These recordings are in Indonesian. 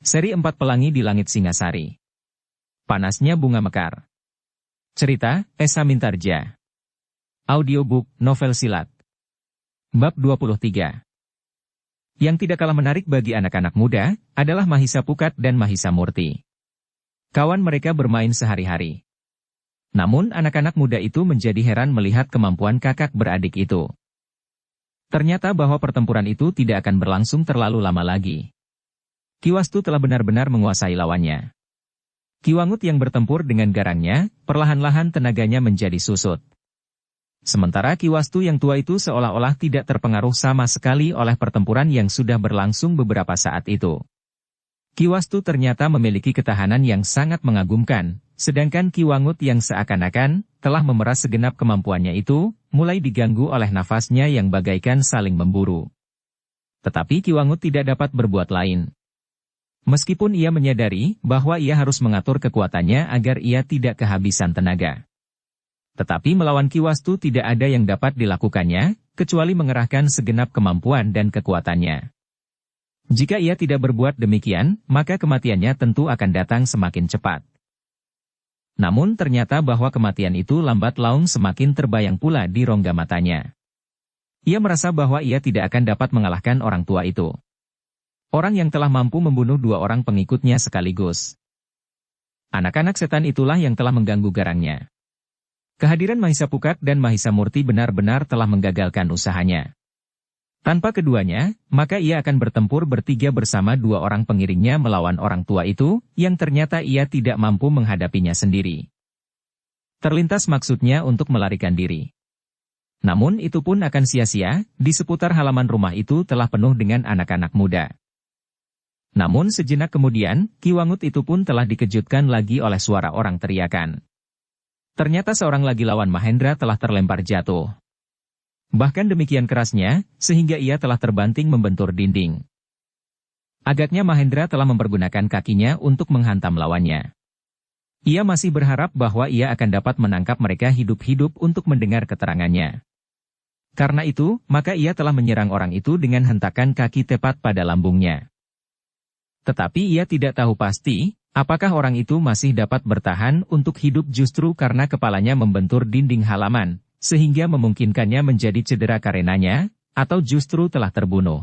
Seri 4 Pelangi di Langit Singasari. Panasnya Bunga Mekar. Cerita, Esa Mintarja. Audiobook, novel silat. Bab 23. Yang tidak kalah menarik bagi anak-anak muda, adalah Mahisa Pukat dan Mahisa Murti. Kawan mereka bermain sehari-hari. Namun anak-anak muda itu menjadi heran melihat kemampuan kakak beradik itu. Ternyata bahwa pertempuran itu tidak akan berlangsung terlalu lama lagi. Ki Wastu telah benar-benar menguasai lawannya. Ki Wangut yang bertempur dengan garangnya, perlahan-lahan tenaganya menjadi susut. Sementara Ki Wastu yang tua itu seolah-olah tidak terpengaruh sama sekali oleh pertempuran yang sudah berlangsung beberapa saat itu. Ki Wastu ternyata memiliki ketahanan yang sangat mengagumkan, sedangkan Ki Wangut yang seakan-akan telah memeras segenap kemampuannya itu, mulai diganggu oleh nafasnya yang bagaikan saling memburu. Tetapi Ki Wangut tidak dapat berbuat lain. Meskipun ia menyadari bahwa ia harus mengatur kekuatannya agar ia tidak kehabisan tenaga. Tetapi melawan Ki Wastu tidak ada yang dapat dilakukannya, kecuali mengerahkan segenap kemampuan dan kekuatannya. Jika ia tidak berbuat demikian, maka kematiannya tentu akan datang semakin cepat. Namun ternyata bahwa kematian itu lambat laun semakin terbayang pula di rongga matanya. Ia merasa bahwa ia tidak akan dapat mengalahkan orang tua itu. Orang yang telah mampu membunuh dua orang pengikutnya sekaligus. Anak-anak setan itulah yang telah mengganggu garangnya. Kehadiran Mahisa Pukat dan Mahisa Murti benar-benar telah menggagalkan usahanya. Tanpa keduanya, maka ia akan bertempur bertiga bersama dua orang pengiringnya melawan orang tua itu, yang ternyata ia tidak mampu menghadapinya sendiri. Terlintas maksudnya untuk melarikan diri. Namun itu pun akan sia-sia, di seputar halaman rumah itu telah penuh dengan anak-anak muda. Namun sejenak kemudian, Ki Wangut itu pun telah dikejutkan lagi oleh suara orang teriakan. Ternyata seorang lagi lawan Mahendra telah terlempar jatuh. Bahkan demikian kerasnya, sehingga ia telah terbanting membentur dinding. Agaknya Mahendra telah mempergunakan kakinya untuk menghantam lawannya. Ia masih berharap bahwa ia akan dapat menangkap mereka hidup-hidup untuk mendengar keterangannya. Karena itu, maka ia telah menyerang orang itu dengan hentakan kaki tepat pada lambungnya. Tetapi ia tidak tahu pasti, apakah orang itu masih dapat bertahan untuk hidup justru karena kepalanya membentur dinding halaman, sehingga memungkinkannya menjadi cedera karenanya, atau justru telah terbunuh.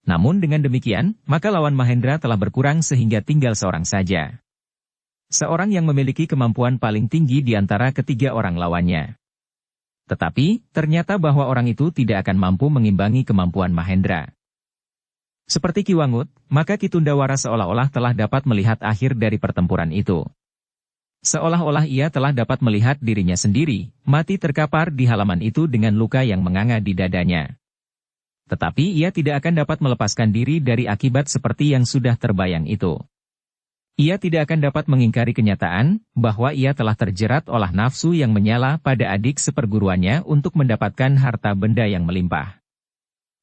Namun dengan demikian, maka lawan Mahendra telah berkurang sehingga tinggal seorang saja. Seorang yang memiliki kemampuan paling tinggi di antara ketiga orang lawannya. Tetapi, ternyata bahwa orang itu tidak akan mampu mengimbangi kemampuan Mahendra. Seperti Ki Wangut, maka Ki Tundawara seolah-olah telah dapat melihat akhir dari pertempuran itu. Seolah-olah ia telah dapat melihat dirinya sendiri, mati terkapar di halaman itu dengan luka yang menganga di dadanya. Tetapi ia tidak akan dapat melepaskan diri dari akibat seperti yang sudah terbayang itu. Ia tidak akan dapat mengingkari kenyataan, bahwa ia telah terjerat oleh nafsu yang menyala pada adik seperguruannya untuk mendapatkan harta benda yang melimpah.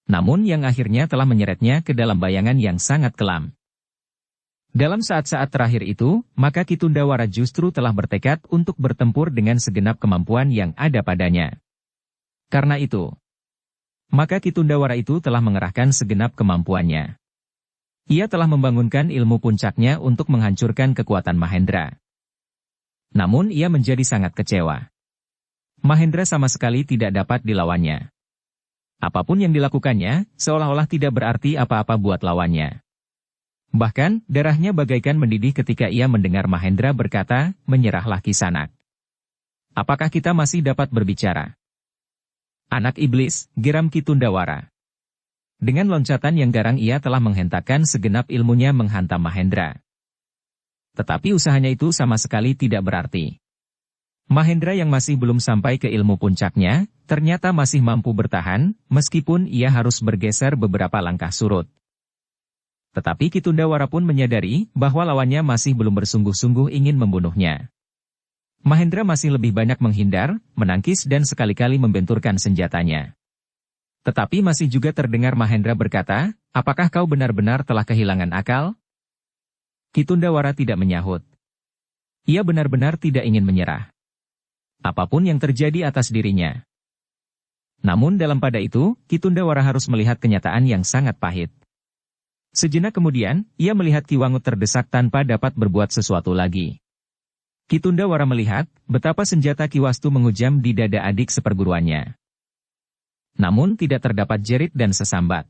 Namun yang akhirnya telah menyeretnya ke dalam bayangan yang sangat kelam. Dalam saat-saat terakhir itu, maka Ki Tundawara justru telah bertekad untuk bertempur dengan segenap kemampuan yang ada padanya. Karena itu, maka Ki Tundawara itu telah mengerahkan segenap kemampuannya. Ia telah membangunkan ilmu puncaknya untuk menghancurkan kekuatan Mahendra. Namun ia menjadi sangat kecewa. Mahendra sama sekali tidak dapat dilawannya. Apapun yang dilakukannya, seolah-olah tidak berarti apa-apa buat lawannya. Bahkan, darahnya bagaikan mendidih ketika ia mendengar Mahendra berkata, "Menyerahlah Kisanak. Apakah kita masih dapat berbicara?" Anak iblis, geram Ki Tundawara. Dengan loncatan yang garang ia telah menghentakkan segenap ilmunya menghantam Mahendra. Tetapi usahanya itu sama sekali tidak berarti. Mahendra yang masih belum sampai ke ilmu puncaknya, ternyata masih mampu bertahan, meskipun ia harus bergeser beberapa langkah surut. Tetapi Ki Tundawara pun menyadari bahwa lawannya masih belum bersungguh-sungguh ingin membunuhnya. Mahendra masih lebih banyak menghindar, menangkis dan sekali-kali membenturkan senjatanya. Tetapi masih juga terdengar Mahendra berkata, "Apakah kau benar-benar telah kehilangan akal?" Ki Tundawara tidak menyahut. Ia benar-benar tidak ingin menyerah. Apapun yang terjadi atas dirinya. Namun dalam pada itu, Ki Tundawara harus melihat kenyataan yang sangat pahit. Sejenak kemudian, ia melihat Ki Wangut terdesak tanpa dapat berbuat sesuatu lagi. Ki Tundawara melihat betapa senjata Ki Wastu mengujam di dada adik seperguruannya. Namun tidak terdapat jerit dan sesambat.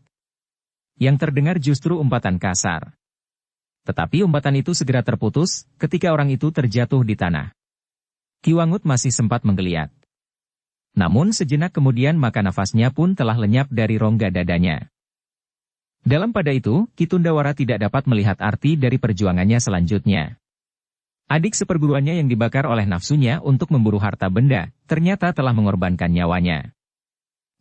Yang terdengar justru umpatan kasar. Tetapi umpatan itu segera terputus ketika orang itu terjatuh di tanah. Ki Wangut masih sempat menggeliat. Namun sejenak kemudian maka nafasnya pun telah lenyap dari rongga dadanya. Dalam pada itu, Ki Tundawara tidak dapat melihat arti dari perjuangannya selanjutnya. Adik seperguruannya yang dibakar oleh nafsunya untuk memburu harta benda, ternyata telah mengorbankan nyawanya.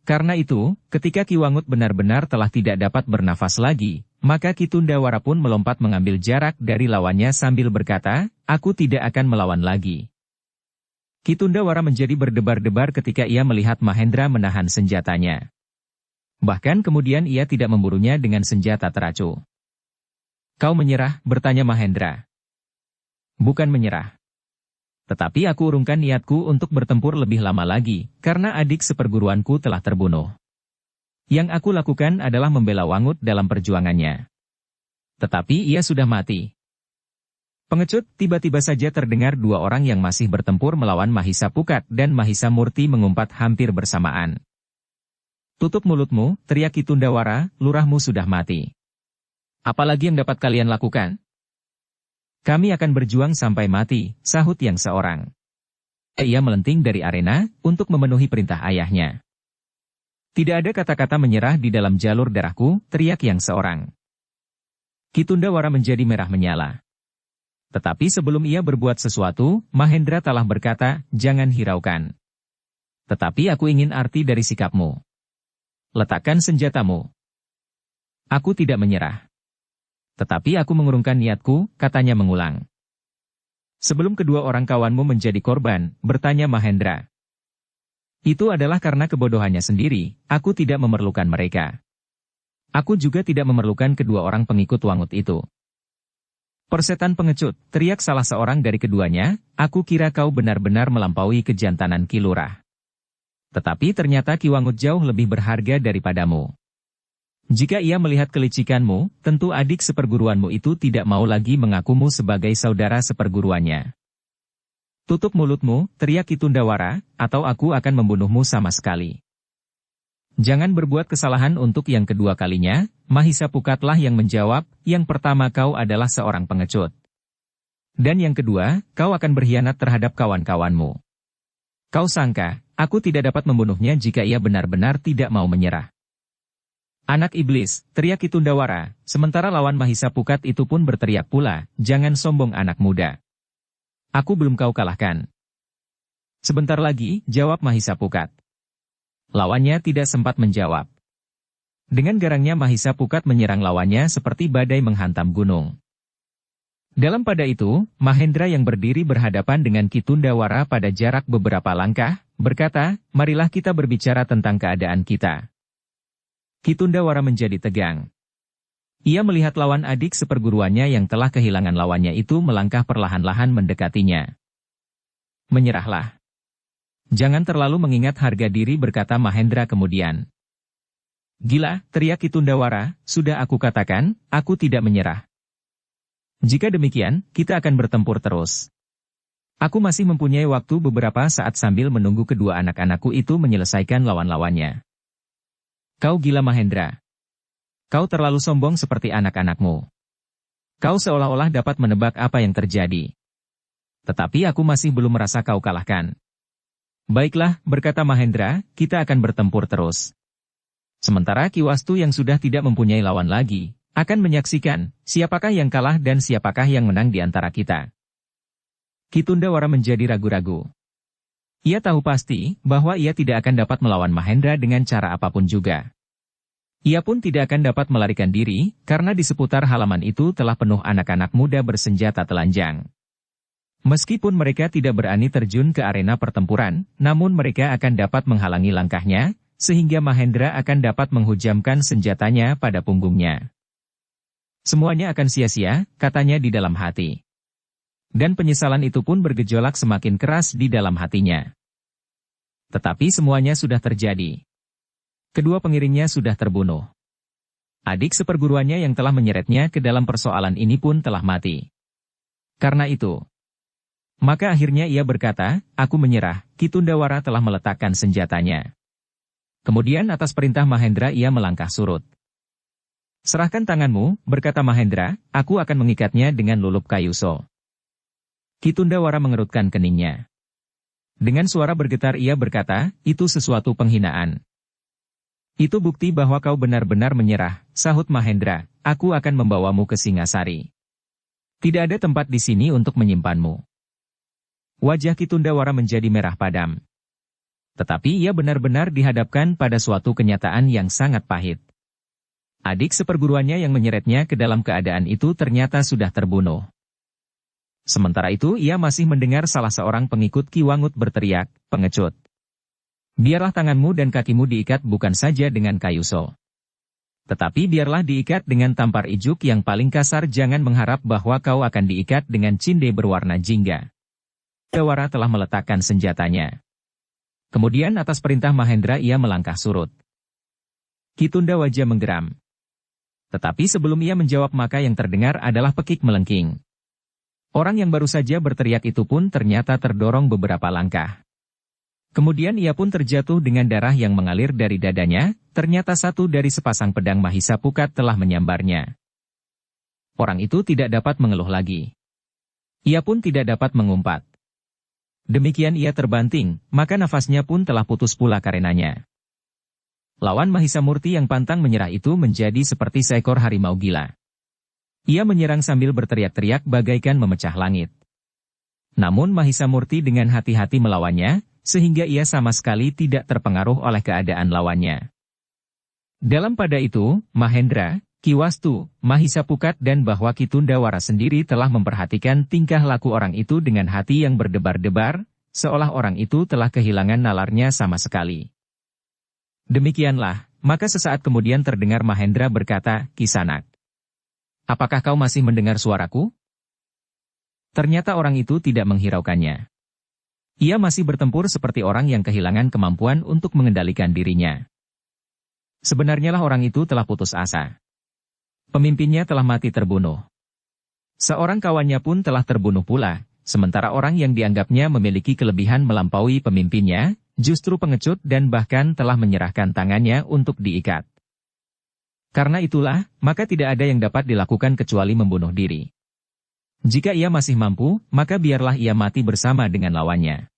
Karena itu, ketika Ki Wangut benar-benar telah tidak dapat bernafas lagi, maka Ki Tundawara pun melompat mengambil jarak dari lawannya sambil berkata, "Aku tidak akan melawan lagi." Ki Tundawara menjadi berdebar-debar ketika ia melihat Mahendra menahan senjatanya. Bahkan kemudian ia tidak memburunya dengan senjata teracu. "Kau menyerah?" bertanya Mahendra. "Bukan menyerah. Tetapi aku urungkan niatku untuk bertempur lebih lama lagi, karena adik seperguruanku telah terbunuh. Yang aku lakukan adalah membela Wangut dalam perjuangannya. Tetapi ia sudah mati." Pengecut, tiba-tiba saja terdengar dua orang yang masih bertempur melawan Mahisa Pukat dan Mahisa Murti mengumpat hampir bersamaan. "Tutup mulutmu," teriak Ki Tundawara, "lurahmu sudah mati. Apalagi yang dapat kalian lakukan?" "Kami akan berjuang sampai mati," sahut yang seorang. Ia melenting dari arena untuk memenuhi perintah ayahnya. "Tidak ada kata-kata menyerah di dalam jalur darahku," teriak yang seorang. Ki Tundawara menjadi merah menyala. Tetapi sebelum ia berbuat sesuatu, Mahendra telah berkata, "Jangan hiraukan. Tetapi aku ingin arti dari sikapmu. Letakkan senjatamu." "Aku tidak menyerah. Tetapi aku mengurungkan niatku," katanya mengulang. "Sebelum kedua orang kawanmu menjadi korban," bertanya Mahendra. "Itu adalah karena kebodohannya sendiri, aku tidak memerlukan mereka. Aku juga tidak memerlukan kedua orang pengikut Wangut itu." "Persetan pengecut," teriak salah seorang dari keduanya, "aku kira kau benar-benar melampaui kejantanan Ki Lurah. Tetapi ternyata Ki Wangut jauh lebih berharga daripadamu. Jika ia melihat kelicikanmu, tentu adik seperguruanmu itu tidak mau lagi mengakumu sebagai saudara seperguruannya. Tutup mulutmu," teriak Ki Tundawara, "atau aku akan membunuhmu sama sekali." "Jangan berbuat kesalahan untuk yang kedua kalinya," Mahisa Pukatlah yang menjawab, "Yang pertama kau adalah seorang pengecut. Dan yang kedua, kau akan berkhianat terhadap kawan-kawanmu. Kau sangka, aku tidak dapat membunuhnya jika ia benar-benar tidak mau menyerah." "Anak iblis," teriak Ki Tundawara, sementara lawan Mahisa Pukat itu pun berteriak pula, "Jangan sombong anak muda. Aku belum kau kalahkan." "Sebentar lagi," jawab Mahisa Pukat. Lawannya tidak sempat menjawab. Dengan garangnya Mahisa Pukat menyerang lawannya seperti badai menghantam gunung. Dalam pada itu, Mahendra yang berdiri berhadapan dengan Ki Tundawara pada jarak beberapa langkah, berkata, "Marilah kita berbicara tentang keadaan kita." Ki Tundawara menjadi tegang. Ia melihat lawan adik seperguruannya yang telah kehilangan lawannya itu melangkah perlahan-lahan mendekatinya. "Menyerahlah. Jangan terlalu mengingat harga diri," berkata Mahendra kemudian. "Gila," teriak Ki Tundawara, "sudah aku katakan, aku tidak menyerah. Jika demikian, kita akan bertempur terus. Aku masih mempunyai waktu beberapa saat sambil menunggu kedua anak-anakku itu menyelesaikan lawan-lawannya." "Kau gila Mahendra. Kau terlalu sombong seperti anak-anakmu. Kau seolah-olah dapat menebak apa yang terjadi. Tetapi aku masih belum merasa kau kalahkan." "Baiklah," berkata Mahendra, "kita akan bertempur terus. Sementara Ki Wastu yang sudah tidak mempunyai lawan lagi, akan menyaksikan siapakah yang kalah dan siapakah yang menang di antara kita." Ki Tundawara menjadi ragu-ragu. Ia tahu pasti bahwa ia tidak akan dapat melawan Mahendra dengan cara apapun juga. Ia pun tidak akan dapat melarikan diri, karena di seputar halaman itu telah penuh anak-anak muda bersenjata telanjang. Meskipun mereka tidak berani terjun ke arena pertempuran, namun mereka akan dapat menghalangi langkahnya, sehingga Mahendra akan dapat menghujamkan senjatanya pada punggungnya. "Semuanya akan sia-sia," katanya di dalam hati. Dan penyesalan itu pun bergejolak semakin keras di dalam hatinya. Tetapi semuanya sudah terjadi. Kedua pengiringnya sudah terbunuh. Adik seperguruannya yang telah menyeretnya ke dalam persoalan ini pun telah mati. Karena itu, maka akhirnya ia berkata, "Aku menyerah." Ki Tundawara telah meletakkan senjatanya. Kemudian atas perintah Mahendra ia melangkah surut. "Serahkan tanganmu," berkata Mahendra, "aku akan mengikatnya dengan lulup kayu so." Ki Tundawara mengerutkan keningnya. Dengan suara bergetar ia berkata, "Itu sesuatu penghinaan." "Itu bukti bahwa kau benar-benar menyerah," sahut Mahendra, "aku akan membawamu ke Singasari. Tidak ada tempat di sini untuk menyimpanmu." Wajah Ki Tundawara menjadi merah padam. Tetapi ia benar-benar dihadapkan pada suatu kenyataan yang sangat pahit. Adik seperguruannya yang menyeretnya ke dalam keadaan itu ternyata sudah terbunuh. Sementara itu ia masih mendengar salah seorang pengikut Ki Wangut berteriak, "Pengecut! Biarlah tanganmu dan kakimu diikat bukan saja dengan kayu so. Tetapi biarlah diikat dengan tampar ijuk yang paling kasar, jangan mengharap bahwa kau akan diikat dengan cinde berwarna jingga." Tundawara telah meletakkan senjatanya. Kemudian atas perintah Mahendra ia melangkah surut. Ki Tundawaja menggeram. Tetapi sebelum ia menjawab maka yang terdengar adalah pekik melengking. Orang yang baru saja berteriak itu pun ternyata terdorong beberapa langkah. Kemudian ia pun terjatuh dengan darah yang mengalir dari dadanya, ternyata satu dari sepasang pedang Mahisa Pukat telah menyambarnya. Orang itu tidak dapat mengeluh lagi. Ia pun tidak dapat mengumpat. Demikian ia terbanting, maka nafasnya pun telah putus pula karenanya. Lawan Mahisa Murti yang pantang menyerah itu menjadi seperti seekor harimau gila. Ia menyerang sambil berteriak-teriak bagaikan memecah langit. Namun Mahisa Murti dengan hati-hati melawannya, sehingga ia sama sekali tidak terpengaruh oleh keadaan lawannya. Dalam pada itu, Mahendra, Ki Wastu, Mahisa Pukat dan bahwa Ki Tundawara sendiri telah memperhatikan tingkah laku orang itu dengan hati yang berdebar-debar, seolah orang itu telah kehilangan nalarnya sama sekali. Demikianlah, maka sesaat kemudian terdengar Mahendra berkata, "Kisanak, apakah kau masih mendengar suaraku?" Ternyata orang itu tidak menghiraukannya. Ia masih bertempur seperti orang yang kehilangan kemampuan untuk mengendalikan dirinya. Sebenarnya lah orang itu telah putus asa. Pemimpinnya telah mati terbunuh. Seorang kawannya pun telah terbunuh pula, sementara orang yang dianggapnya memiliki kelebihan melampaui pemimpinnya, justru pengecut dan bahkan telah menyerahkan tangannya untuk diikat. Karena itulah, maka tidak ada yang dapat dilakukan kecuali membunuh diri. Jika ia masih mampu, maka biarlah ia mati bersama dengan lawannya.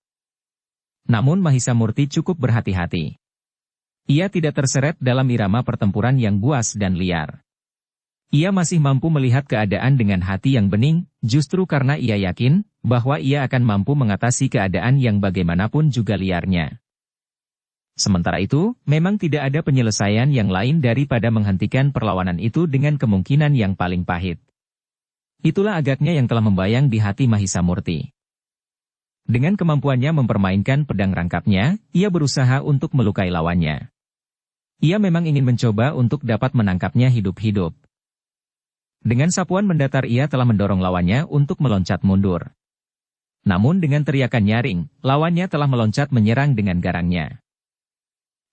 Namun Mahisa Murti cukup berhati-hati. Ia tidak terseret dalam irama pertempuran yang buas dan liar. Ia masih mampu melihat keadaan dengan hati yang bening, justru karena ia yakin bahwa ia akan mampu mengatasi keadaan yang bagaimanapun juga liarnya. Sementara itu, memang tidak ada penyelesaian yang lain daripada menghentikan perlawanan itu dengan kemungkinan yang paling pahit. Itulah agaknya yang telah membayang di hati Mahisa Murti. Dengan kemampuannya mempermainkan pedang rangkapnya, ia berusaha untuk melukai lawannya. Ia memang ingin mencoba untuk dapat menangkapnya hidup-hidup. Dengan sapuan mendatar ia telah mendorong lawannya untuk meloncat mundur. Namun dengan teriakan nyaring, lawannya telah meloncat menyerang dengan garangnya.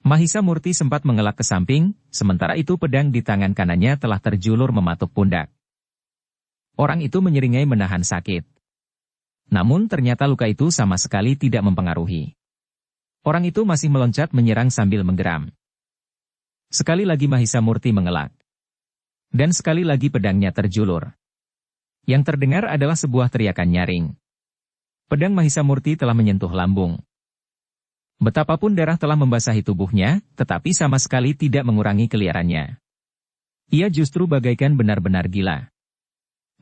Mahisa Murti sempat mengelak ke samping, sementara itu pedang di tangan kanannya telah terjulur mematuk pundak. Orang itu menyeringai menahan sakit. Namun ternyata luka itu sama sekali tidak mempengaruhi. Orang itu masih meloncat menyerang sambil menggeram. Sekali lagi Mahisa Murti mengelak. Dan sekali lagi pedangnya terjulur. Yang terdengar adalah sebuah teriakan nyaring. Pedang Mahisa Murti telah menyentuh lambung. Betapapun darah telah membasahi tubuhnya, tetapi sama sekali tidak mengurangi keliarannya. Ia justru bagaikan benar-benar gila.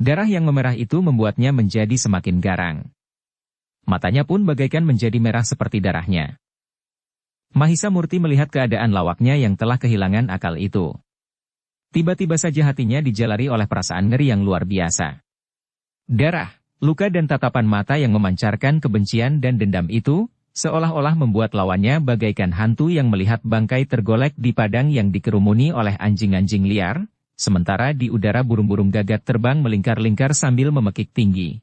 Darah yang memerah itu membuatnya menjadi semakin garang. Matanya pun bagaikan menjadi merah seperti darahnya. Mahisa Murti melihat keadaan lawaknya yang telah kehilangan akal itu. Tiba-tiba saja hatinya dijalari oleh perasaan ngeri yang luar biasa. Darah, luka dan tatapan mata yang memancarkan kebencian dan dendam itu, seolah-olah membuat lawannya bagaikan hantu yang melihat bangkai tergolek di padang yang dikerumuni oleh anjing-anjing liar, sementara di udara burung-burung gagak terbang melingkar-lingkar sambil memekik tinggi.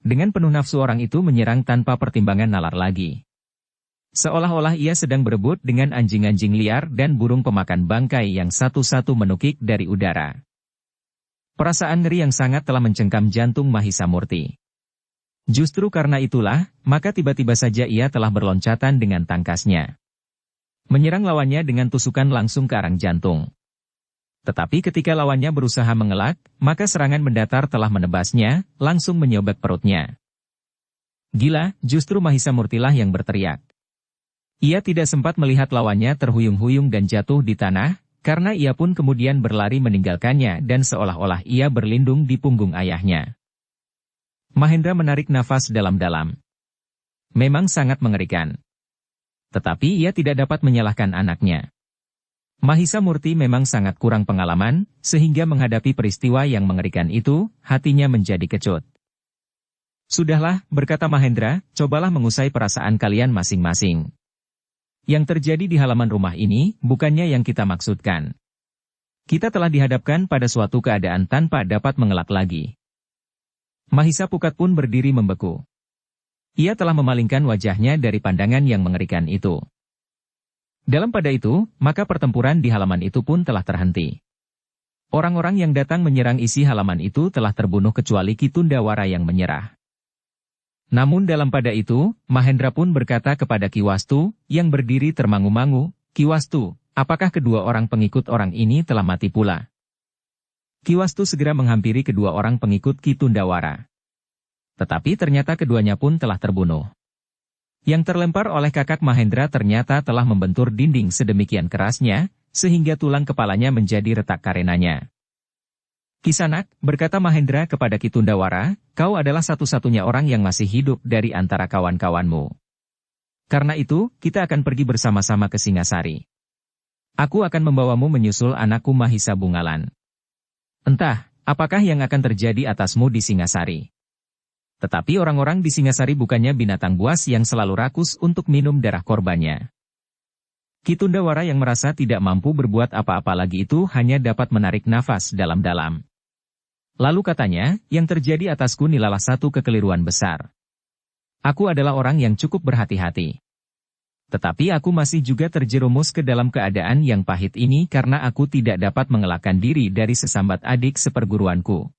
Dengan penuh nafsu orang itu menyerang tanpa pertimbangan nalar lagi. Seolah-olah ia sedang berebut dengan anjing-anjing liar dan burung pemakan bangkai yang satu-satu menukik dari udara. Perasaan ngeri yang sangat telah mencengkam jantung Mahisa Murti. Justru karena itulah, maka tiba-tiba saja ia telah berloncatan dengan tangkasnya. Menyerang lawannya dengan tusukan langsung ke arang jantung. Tetapi ketika lawannya berusaha mengelak, maka serangan mendatar telah menebasnya, langsung menyobek perutnya. Gila, justru Mahisa Murtilah yang berteriak. Ia tidak sempat melihat lawannya terhuyung-huyung dan jatuh di tanah, karena ia pun kemudian berlari meninggalkannya dan seolah-olah ia berlindung di punggung ayahnya. Mahendra menarik nafas dalam-dalam. Memang sangat mengerikan. Tetapi ia tidak dapat menyalahkan anaknya. Mahisa Murti memang sangat kurang pengalaman, sehingga menghadapi peristiwa yang mengerikan itu, hatinya menjadi kecut. Sudahlah, berkata Mahendra, cobalah mengusai perasaan kalian masing-masing. Yang terjadi di halaman rumah ini, bukannya yang kita maksudkan. Kita telah dihadapkan pada suatu keadaan tanpa dapat mengelak lagi. Mahisa Pukat pun berdiri membeku. Ia telah memalingkan wajahnya dari pandangan yang mengerikan itu. Dalam pada itu, maka pertempuran di halaman itu pun telah terhenti. Orang-orang yang datang menyerang isi halaman itu telah terbunuh kecuali Ki Tundawara yang menyerah. Namun dalam pada itu, Mahendra pun berkata kepada Ki Wastu, yang berdiri termangu-mangu, Ki Wastu, apakah kedua orang pengikut orang ini telah mati pula? Ki Wastu segera menghampiri kedua orang pengikut Ki Tundawara. Tetapi ternyata keduanya pun telah terbunuh. Yang terlempar oleh kakak Mahendra ternyata telah membentur dinding sedemikian kerasnya, sehingga tulang kepalanya menjadi retak karenanya. Kisanak, berkata Mahendra kepada Ki Tundawara, kau adalah satu-satunya orang yang masih hidup dari antara kawan-kawanmu. Karena itu, kita akan pergi bersama-sama ke Singasari. Aku akan membawamu menyusul anakku Mahisa Bungalan. Entah, apakah yang akan terjadi atasmu di Singasari. Tetapi orang-orang di Singasari bukannya binatang buas yang selalu rakus untuk minum darah korbannya. Ki Tundawara yang merasa tidak mampu berbuat apa-apa lagi itu hanya dapat menarik nafas dalam-dalam. Lalu katanya, yang terjadi atasku nilalah satu kekeliruan besar. Aku adalah orang yang cukup berhati-hati. Tetapi aku masih juga terjerumus ke dalam keadaan yang pahit ini karena aku tidak dapat mengelakkan diri dari sesambat adik seperguruanku.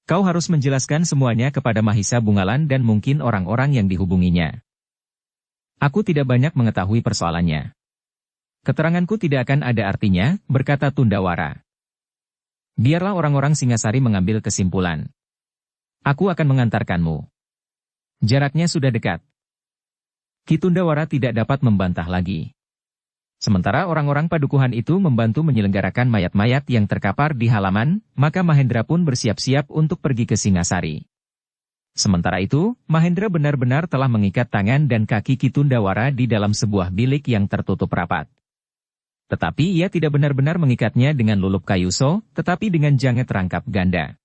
Kau harus menjelaskan semuanya kepada Mahisa Bungalan dan mungkin orang-orang yang dihubunginya. Aku tidak banyak mengetahui persoalannya. Keteranganku tidak akan ada artinya, berkata Tundawara. Biarlah orang-orang Singasari mengambil kesimpulan. Aku akan mengantarkanmu. Jaraknya sudah dekat. Ki Tundawara tidak dapat membantah lagi. Sementara orang-orang padukuhan itu membantu menyelenggarakan mayat-mayat yang terkapar di halaman, maka Mahendra pun bersiap-siap untuk pergi ke Singasari. Sementara itu, Mahendra benar-benar telah mengikat tangan dan kaki Ki Tundawara di dalam sebuah bilik yang tertutup rapat. Tetapi ia tidak benar-benar mengikatnya dengan lulup kayuso, tetapi dengan janget rangkap ganda.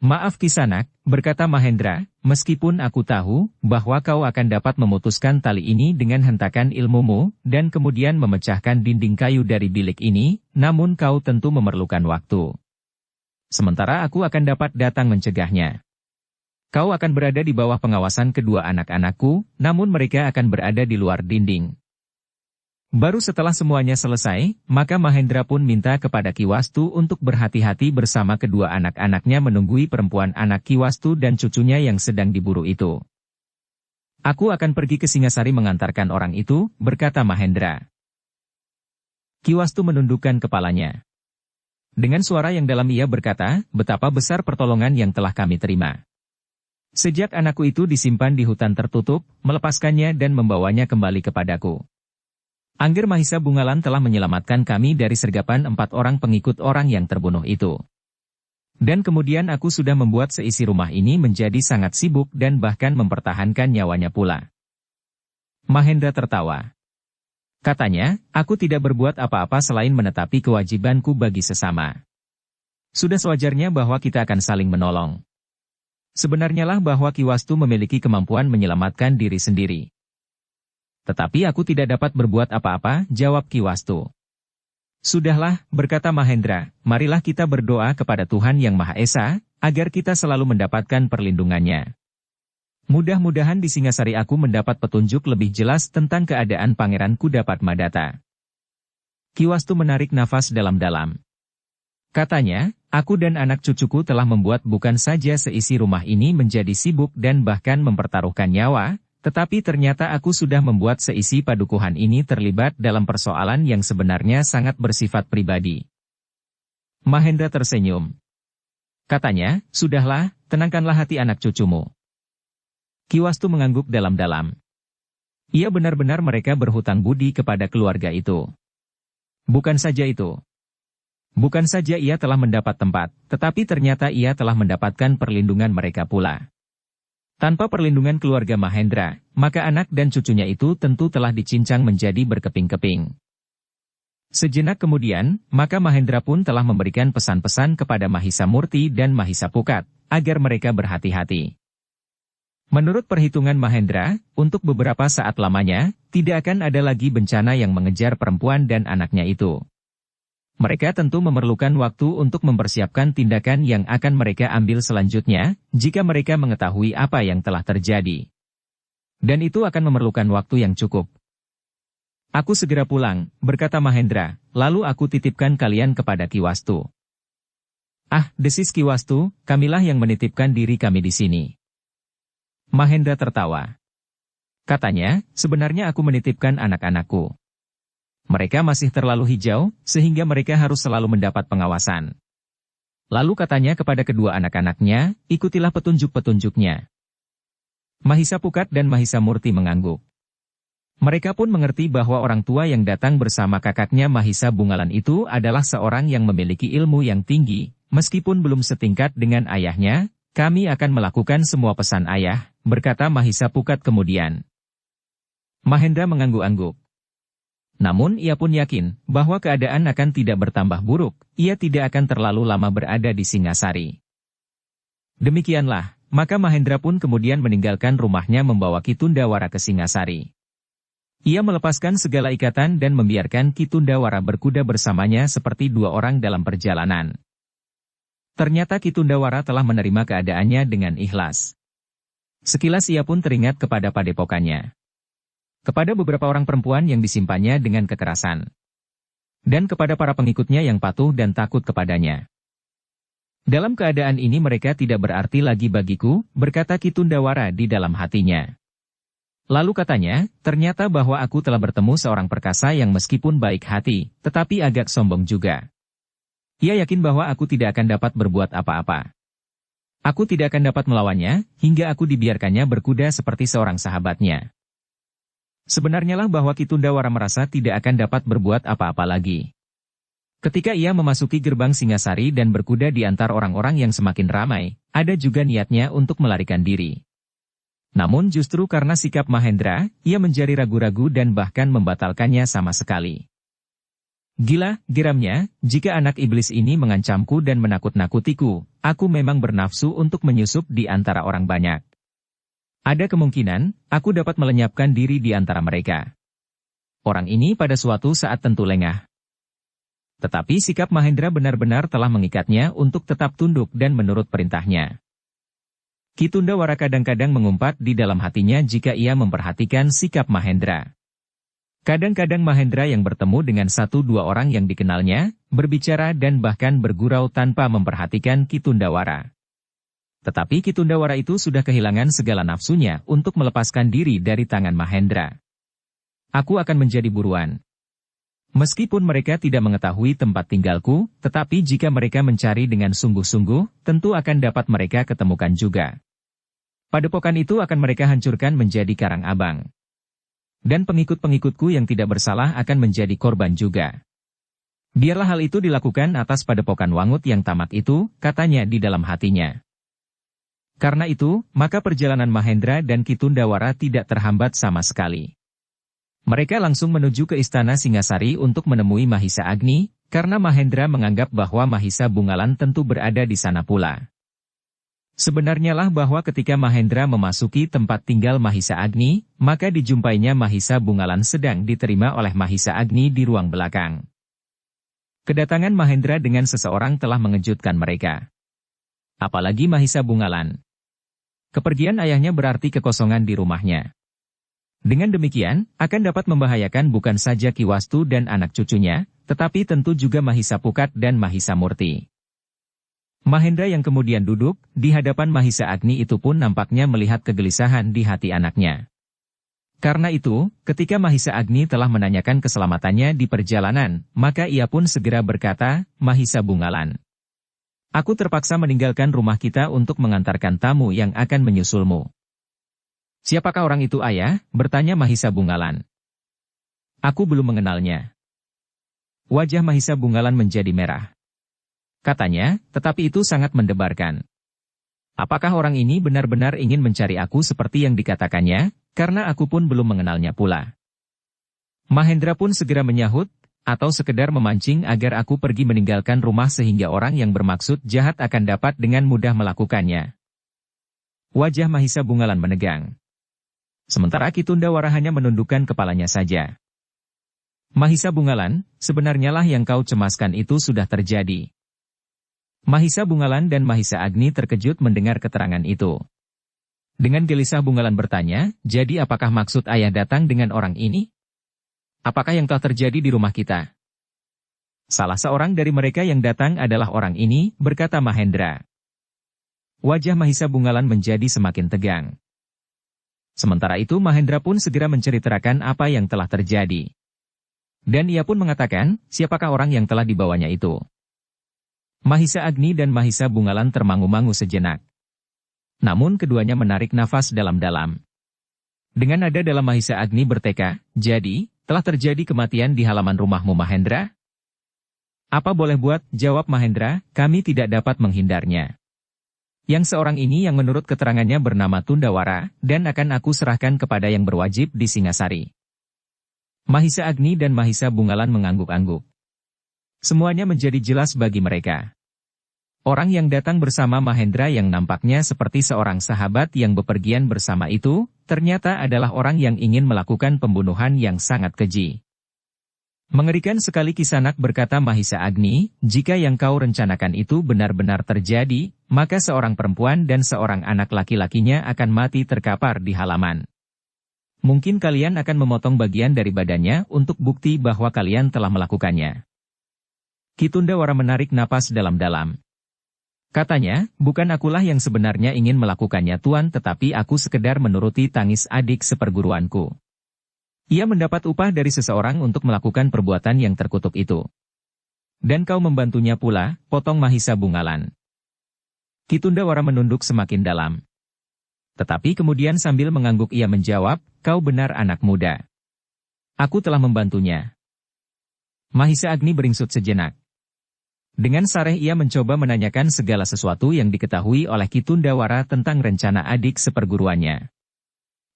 Maaf Kisanak, berkata Mahendra, meskipun aku tahu bahwa kau akan dapat memutuskan tali ini dengan hentakan ilmumu, dan kemudian memecahkan dinding kayu dari bilik ini, namun kau tentu memerlukan waktu. Sementara aku akan dapat datang mencegahnya. Kau akan berada di bawah pengawasan kedua anak-anakku, namun mereka akan berada di luar dinding. Baru setelah semuanya selesai, maka Mahendra pun minta kepada Ki Wastu untuk berhati-hati bersama kedua anak-anaknya menunggui perempuan anak Ki Wastu dan cucunya yang sedang diburu itu. Aku akan pergi ke Singasari mengantarkan orang itu, berkata Mahendra. Ki Wastu menundukkan kepalanya. Dengan suara yang dalam ia berkata, betapa besar pertolongan yang telah kami terima. Sejak anakku itu disimpan di hutan tertutup, melepaskannya dan membawanya kembali kepadaku. Angger Mahisa Bungalan telah menyelamatkan kami dari sergapan 4 orang pengikut orang yang terbunuh itu. Dan kemudian aku sudah membuat seisi rumah ini menjadi sangat sibuk dan bahkan mempertahankan nyawanya pula. Mahendra tertawa. Katanya, aku tidak berbuat apa-apa selain menetapi kewajibanku bagi sesama. Sudah sewajarnya bahwa kita akan saling menolong. Sebenarnya lah bahwa Ki Wastu memiliki kemampuan menyelamatkan diri sendiri. Tetapi aku tidak dapat berbuat apa-apa, jawab Ki Wastu. Sudahlah, berkata Mahendra, marilah kita berdoa kepada Tuhan Yang Maha Esa, agar kita selalu mendapatkan perlindungannya. Mudah-mudahan di Singasari aku mendapat petunjuk lebih jelas tentang keadaan Pangeran Kudapat-Madata. Ki Wastu menarik nafas dalam-dalam. Katanya, aku dan anak cucuku telah membuat bukan saja seisi rumah ini menjadi sibuk dan bahkan mempertaruhkan nyawa, tetapi ternyata aku sudah membuat seisi padukuhan ini terlibat dalam persoalan yang sebenarnya sangat bersifat pribadi. Mahendra tersenyum. Katanya, sudahlah, tenangkanlah hati anak cucumu. Ki Wastu mengangguk dalam-dalam. Ia benar-benar mereka berhutang budi kepada keluarga itu. Bukan saja itu. Bukan saja ia telah mendapat tempat, tetapi ternyata ia telah mendapatkan perlindungan mereka pula. Tanpa perlindungan keluarga Mahendra, maka anak dan cucunya itu tentu telah dicincang menjadi berkeping-keping. Sejenak kemudian, maka Mahendra pun telah memberikan pesan-pesan kepada Mahisa Murti dan Mahisa Pukat, agar mereka berhati-hati. Menurut perhitungan Mahendra, untuk beberapa saat lamanya, tidak akan ada lagi bencana yang mengejar perempuan dan anaknya itu. Mereka tentu memerlukan waktu untuk mempersiapkan tindakan yang akan mereka ambil selanjutnya, jika mereka mengetahui apa yang telah terjadi. Dan itu akan memerlukan waktu yang cukup. Aku segera pulang, berkata Mahendra, lalu aku titipkan kalian kepada Ki Wastu. Ah, desis Ki Wastu, kamilah yang menitipkan diri kami di sini. Mahendra tertawa. Katanya, sebenarnya aku menitipkan anak-anakku. Mereka masih terlalu hijau, sehingga mereka harus selalu mendapat pengawasan. Lalu katanya kepada kedua anak-anaknya, ikutilah petunjuk-petunjuknya. Mahisa Pukat dan Mahisa Murti mengangguk. Mereka pun mengerti bahwa orang tua yang datang bersama kakaknya Mahisa Bungalan itu adalah seorang yang memiliki ilmu yang tinggi, meskipun belum setingkat dengan ayahnya. Kami akan melakukan semua pesan ayah, berkata Mahisa Pukat kemudian. Mahendra mengangguk-angguk. Namun ia pun yakin bahwa keadaan akan tidak bertambah buruk, ia tidak akan terlalu lama berada di Singasari. Demikianlah, maka Mahendra pun kemudian meninggalkan rumahnya membawa Ki Tundawara ke Singasari. Ia melepaskan segala ikatan dan membiarkan Ki Tundawara berkuda bersamanya seperti dua orang dalam perjalanan. Ternyata Ki Tundawara telah menerima keadaannya dengan ikhlas. Sekilas ia pun teringat kepada padepokannya. Kepada beberapa orang perempuan yang disimpannya dengan kekerasan. Dan kepada para pengikutnya yang patuh dan takut kepadanya. Dalam keadaan ini mereka tidak berarti lagi bagiku, berkata Ki Tundawara di dalam hatinya. Lalu katanya, ternyata bahwa aku telah bertemu seorang perkasa yang meskipun baik hati, tetapi agak sombong juga. Ia yakin bahwa aku tidak akan dapat berbuat apa-apa. Aku tidak akan dapat melawannya, hingga aku dibiarkannya berkuda seperti seorang sahabatnya. Sebenarnya lah bahwa Ki Tundawara merasa tidak akan dapat berbuat apa-apa lagi. Ketika ia memasuki gerbang Singasari dan berkuda di antara orang-orang yang semakin ramai, ada juga niatnya untuk melarikan diri. Namun justru karena sikap Mahendra, ia menjadi ragu-ragu dan bahkan membatalkannya sama sekali. Gila, geramnya, jika anak iblis ini mengancamku dan menakut-nakutiku, aku memang bernafsu untuk menyusup di antara orang banyak. Ada kemungkinan, aku dapat melenyapkan diri di antara mereka. Orang ini pada suatu saat tentu lengah. Tetapi sikap Mahendra benar-benar telah mengikatnya untuk tetap tunduk dan menurut perintahnya. Ki Tundawara kadang-kadang mengumpat di dalam hatinya jika ia memperhatikan sikap Mahendra. Kadang-kadang Mahendra yang bertemu dengan satu dua orang yang dikenalnya, berbicara dan bahkan bergurau tanpa memperhatikan Ki Tundawara. Tetapi Ki Tundawara itu sudah kehilangan segala nafsunya untuk melepaskan diri dari tangan Mahendra. Aku akan menjadi buruan. Meskipun mereka tidak mengetahui tempat tinggalku, tetapi jika mereka mencari dengan sungguh-sungguh, tentu akan dapat mereka ketemukan juga. Padepokan itu akan mereka hancurkan menjadi karang abang. Dan pengikut-pengikutku yang tidak bersalah akan menjadi korban juga. Biarlah hal itu dilakukan atas padepokan Wangut yang tamat itu, katanya di dalam hatinya. Karena itu, maka perjalanan Mahendra dan Ki Tundawara tidak terhambat sama sekali. Mereka langsung menuju ke istana Singasari untuk menemui Mahisa Agni, karena Mahendra menganggap bahwa Mahisa Bungalan tentu berada di sana pula. Sebenarnya lah bahwa ketika Mahendra memasuki tempat tinggal Mahisa Agni, maka dijumpainya Mahisa Bungalan sedang diterima oleh Mahisa Agni di ruang belakang. Kedatangan Mahendra dengan seseorang telah mengejutkan mereka. Apalagi Mahisa Bungalan. Kepergian ayahnya berarti kekosongan di rumahnya. Dengan demikian, akan dapat membahayakan bukan saja Ki Wastu dan anak cucunya, tetapi tentu juga Mahisa Pukat dan Mahisa Murti. Mahendra yang kemudian duduk di hadapan Mahisa Agni itu pun nampaknya melihat kegelisahan di hati anaknya. Karena itu, ketika Mahisa Agni telah menanyakan keselamatannya di perjalanan, maka ia pun segera berkata, "Mahisa Bungalan, aku terpaksa meninggalkan rumah kita untuk mengantarkan tamu yang akan menyusulmu." "Siapakah orang itu, ayah?" bertanya Mahisa Bungalan. "Aku belum mengenalnya." Wajah Mahisa Bungalan menjadi merah. Katanya, "Tetapi itu sangat mendebarkan. Apakah orang ini benar-benar ingin mencari aku seperti yang dikatakannya, karena aku pun belum mengenalnya pula." Mahendra pun segera menyahut, "Atau sekedar memancing agar aku pergi meninggalkan rumah sehingga orang yang bermaksud jahat akan dapat dengan mudah melakukannya." Wajah Mahisa Bungalan menegang. Sementara Ki Tundawara hanya menundukkan kepalanya saja. "Mahisa Bungalan, sebenarnya lah yang kau cemaskan itu sudah terjadi." Mahisa Bungalan dan Mahisa Agni terkejut mendengar keterangan itu. Dengan gelisah Bungalan bertanya, "Jadi apakah maksud ayah datang dengan orang ini? Apakah yang telah terjadi di rumah kita?" "Salah seorang dari mereka yang datang adalah orang ini," berkata Mahendra. Wajah Mahisa Bungalan menjadi semakin tegang. Sementara itu Mahendra pun segera menceritakan apa yang telah terjadi. Dan ia pun mengatakan, siapakah orang yang telah dibawanya itu. Mahisa Agni dan Mahisa Bungalan termangu-mangu sejenak. Namun keduanya menarik nafas dalam-dalam. Dengan nada dalam Mahisa Agni berteka, "Jadi, telah terjadi kematian di halaman rumahmu Mahendra?" "Apa boleh buat," jawab Mahendra, "kami tidak dapat menghindarnya. Yang seorang ini yang menurut keterangannya bernama Tundawara, dan akan aku serahkan kepada yang berwajib di Singasari." Mahisa Agni dan Mahisa Bungalan mengangguk-angguk. Semuanya menjadi jelas bagi mereka. Orang yang datang bersama Mahendra yang nampaknya seperti seorang sahabat yang bepergian bersama itu, ternyata adalah orang yang ingin melakukan pembunuhan yang sangat keji. "Mengerikan sekali Kisanak," berkata Mahisa Agni, "jika yang kau rencanakan itu benar-benar terjadi, maka seorang perempuan dan seorang anak laki-lakinya akan mati terkapar di halaman. Mungkin kalian akan memotong bagian dari badannya untuk bukti bahwa kalian telah melakukannya." Ki Tundawara menarik napas dalam-dalam. Katanya, "Bukan akulah yang sebenarnya ingin melakukannya Tuan, tetapi aku sekedar menuruti tangis adik seperguruanku. Ia mendapat upah dari seseorang untuk melakukan perbuatan yang terkutuk itu. Dan kau membantunya pula," potong Mahisa Bungalan. Ki Tundawara menunduk semakin dalam. Tetapi kemudian sambil mengangguk ia menjawab, "Kau benar anak muda. Aku telah membantunya." Mahisa Agni beringsut sejenak. Dengan sareh ia mencoba menanyakan segala sesuatu yang diketahui oleh Ki Tundawara tentang rencana adik seperguruannya.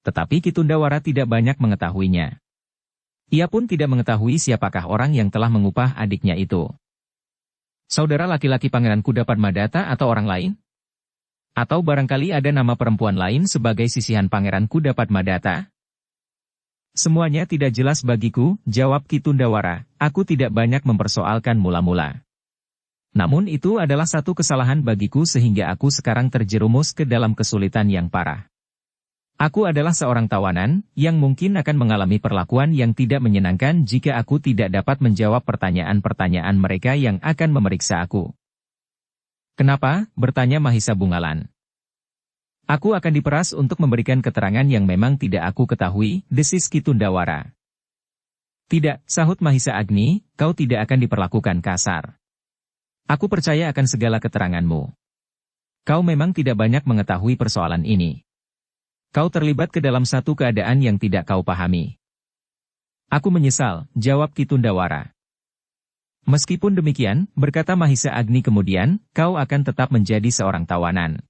Tetapi Ki Tundawara tidak banyak mengetahuinya. Ia pun tidak mengetahui siapakah orang yang telah mengupah adiknya itu. Saudara laki-laki Pangeran Kudapadmadata atau orang lain? Atau barangkali ada nama perempuan lain sebagai sisihan Pangeran Kudapadmadata? "Semuanya tidak jelas bagiku," jawab Ki Tundawara, "aku tidak banyak mempersoalkan mula-mula. Namun itu adalah satu kesalahan bagiku sehingga aku sekarang terjerumus ke dalam kesulitan yang parah. Aku adalah seorang tawanan, yang mungkin akan mengalami perlakuan yang tidak menyenangkan jika aku tidak dapat menjawab pertanyaan-pertanyaan mereka yang akan memeriksa aku." "Kenapa?" bertanya Mahisa Bungalan. "Aku akan diperas untuk memberikan keterangan yang memang tidak aku ketahui," desis Ki Tundawara. "Tidak," sahut Mahisa Agni, "kau tidak akan diperlakukan kasar. Aku percaya akan segala keteranganmu. Kau memang tidak banyak mengetahui persoalan ini. Kau terlibat ke dalam satu keadaan yang tidak kau pahami." "Aku menyesal," jawab Ki Tundawara. "Meskipun demikian," berkata Mahisa Agni kemudian, "kau akan tetap menjadi seorang tawanan.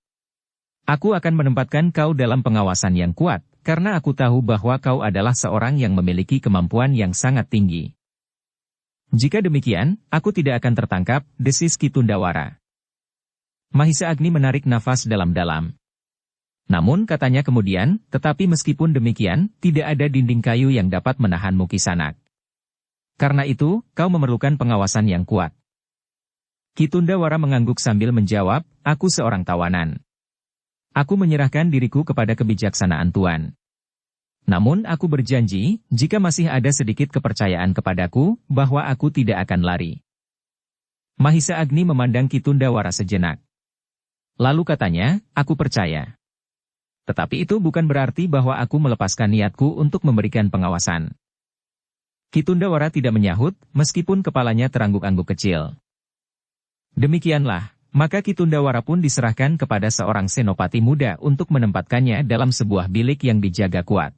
Aku akan menempatkan kau dalam pengawasan yang kuat, karena aku tahu bahwa kau adalah seorang yang memiliki kemampuan yang sangat tinggi." "Jika demikian, aku tidak akan tertangkap," desis Ki Tundawara. Mahisa Agni menarik nafas dalam-dalam. Namun katanya kemudian, "Tetapi meskipun demikian, tidak ada dinding kayu yang dapat menahanmu Kisanak. Karena itu, kau memerlukan pengawasan yang kuat." Ki Tundawara mengangguk sambil menjawab, "Aku seorang tawanan. Aku menyerahkan diriku kepada kebijaksanaan Tuan. Namun aku berjanji, jika masih ada sedikit kepercayaan kepadaku, bahwa aku tidak akan lari. Mahisa Agni memandang Kitundawara sejenak. Lalu katanya, aku percaya. Tetapi itu bukan berarti bahwa aku melepaskan niatku untuk memberikan pengawasan. Kitundawara tidak menyahut, meskipun kepalanya terangguk-angguk kecil. Demikianlah, maka Kitundawara pun diserahkan kepada seorang senopati muda untuk menempatkannya dalam sebuah bilik yang dijaga kuat.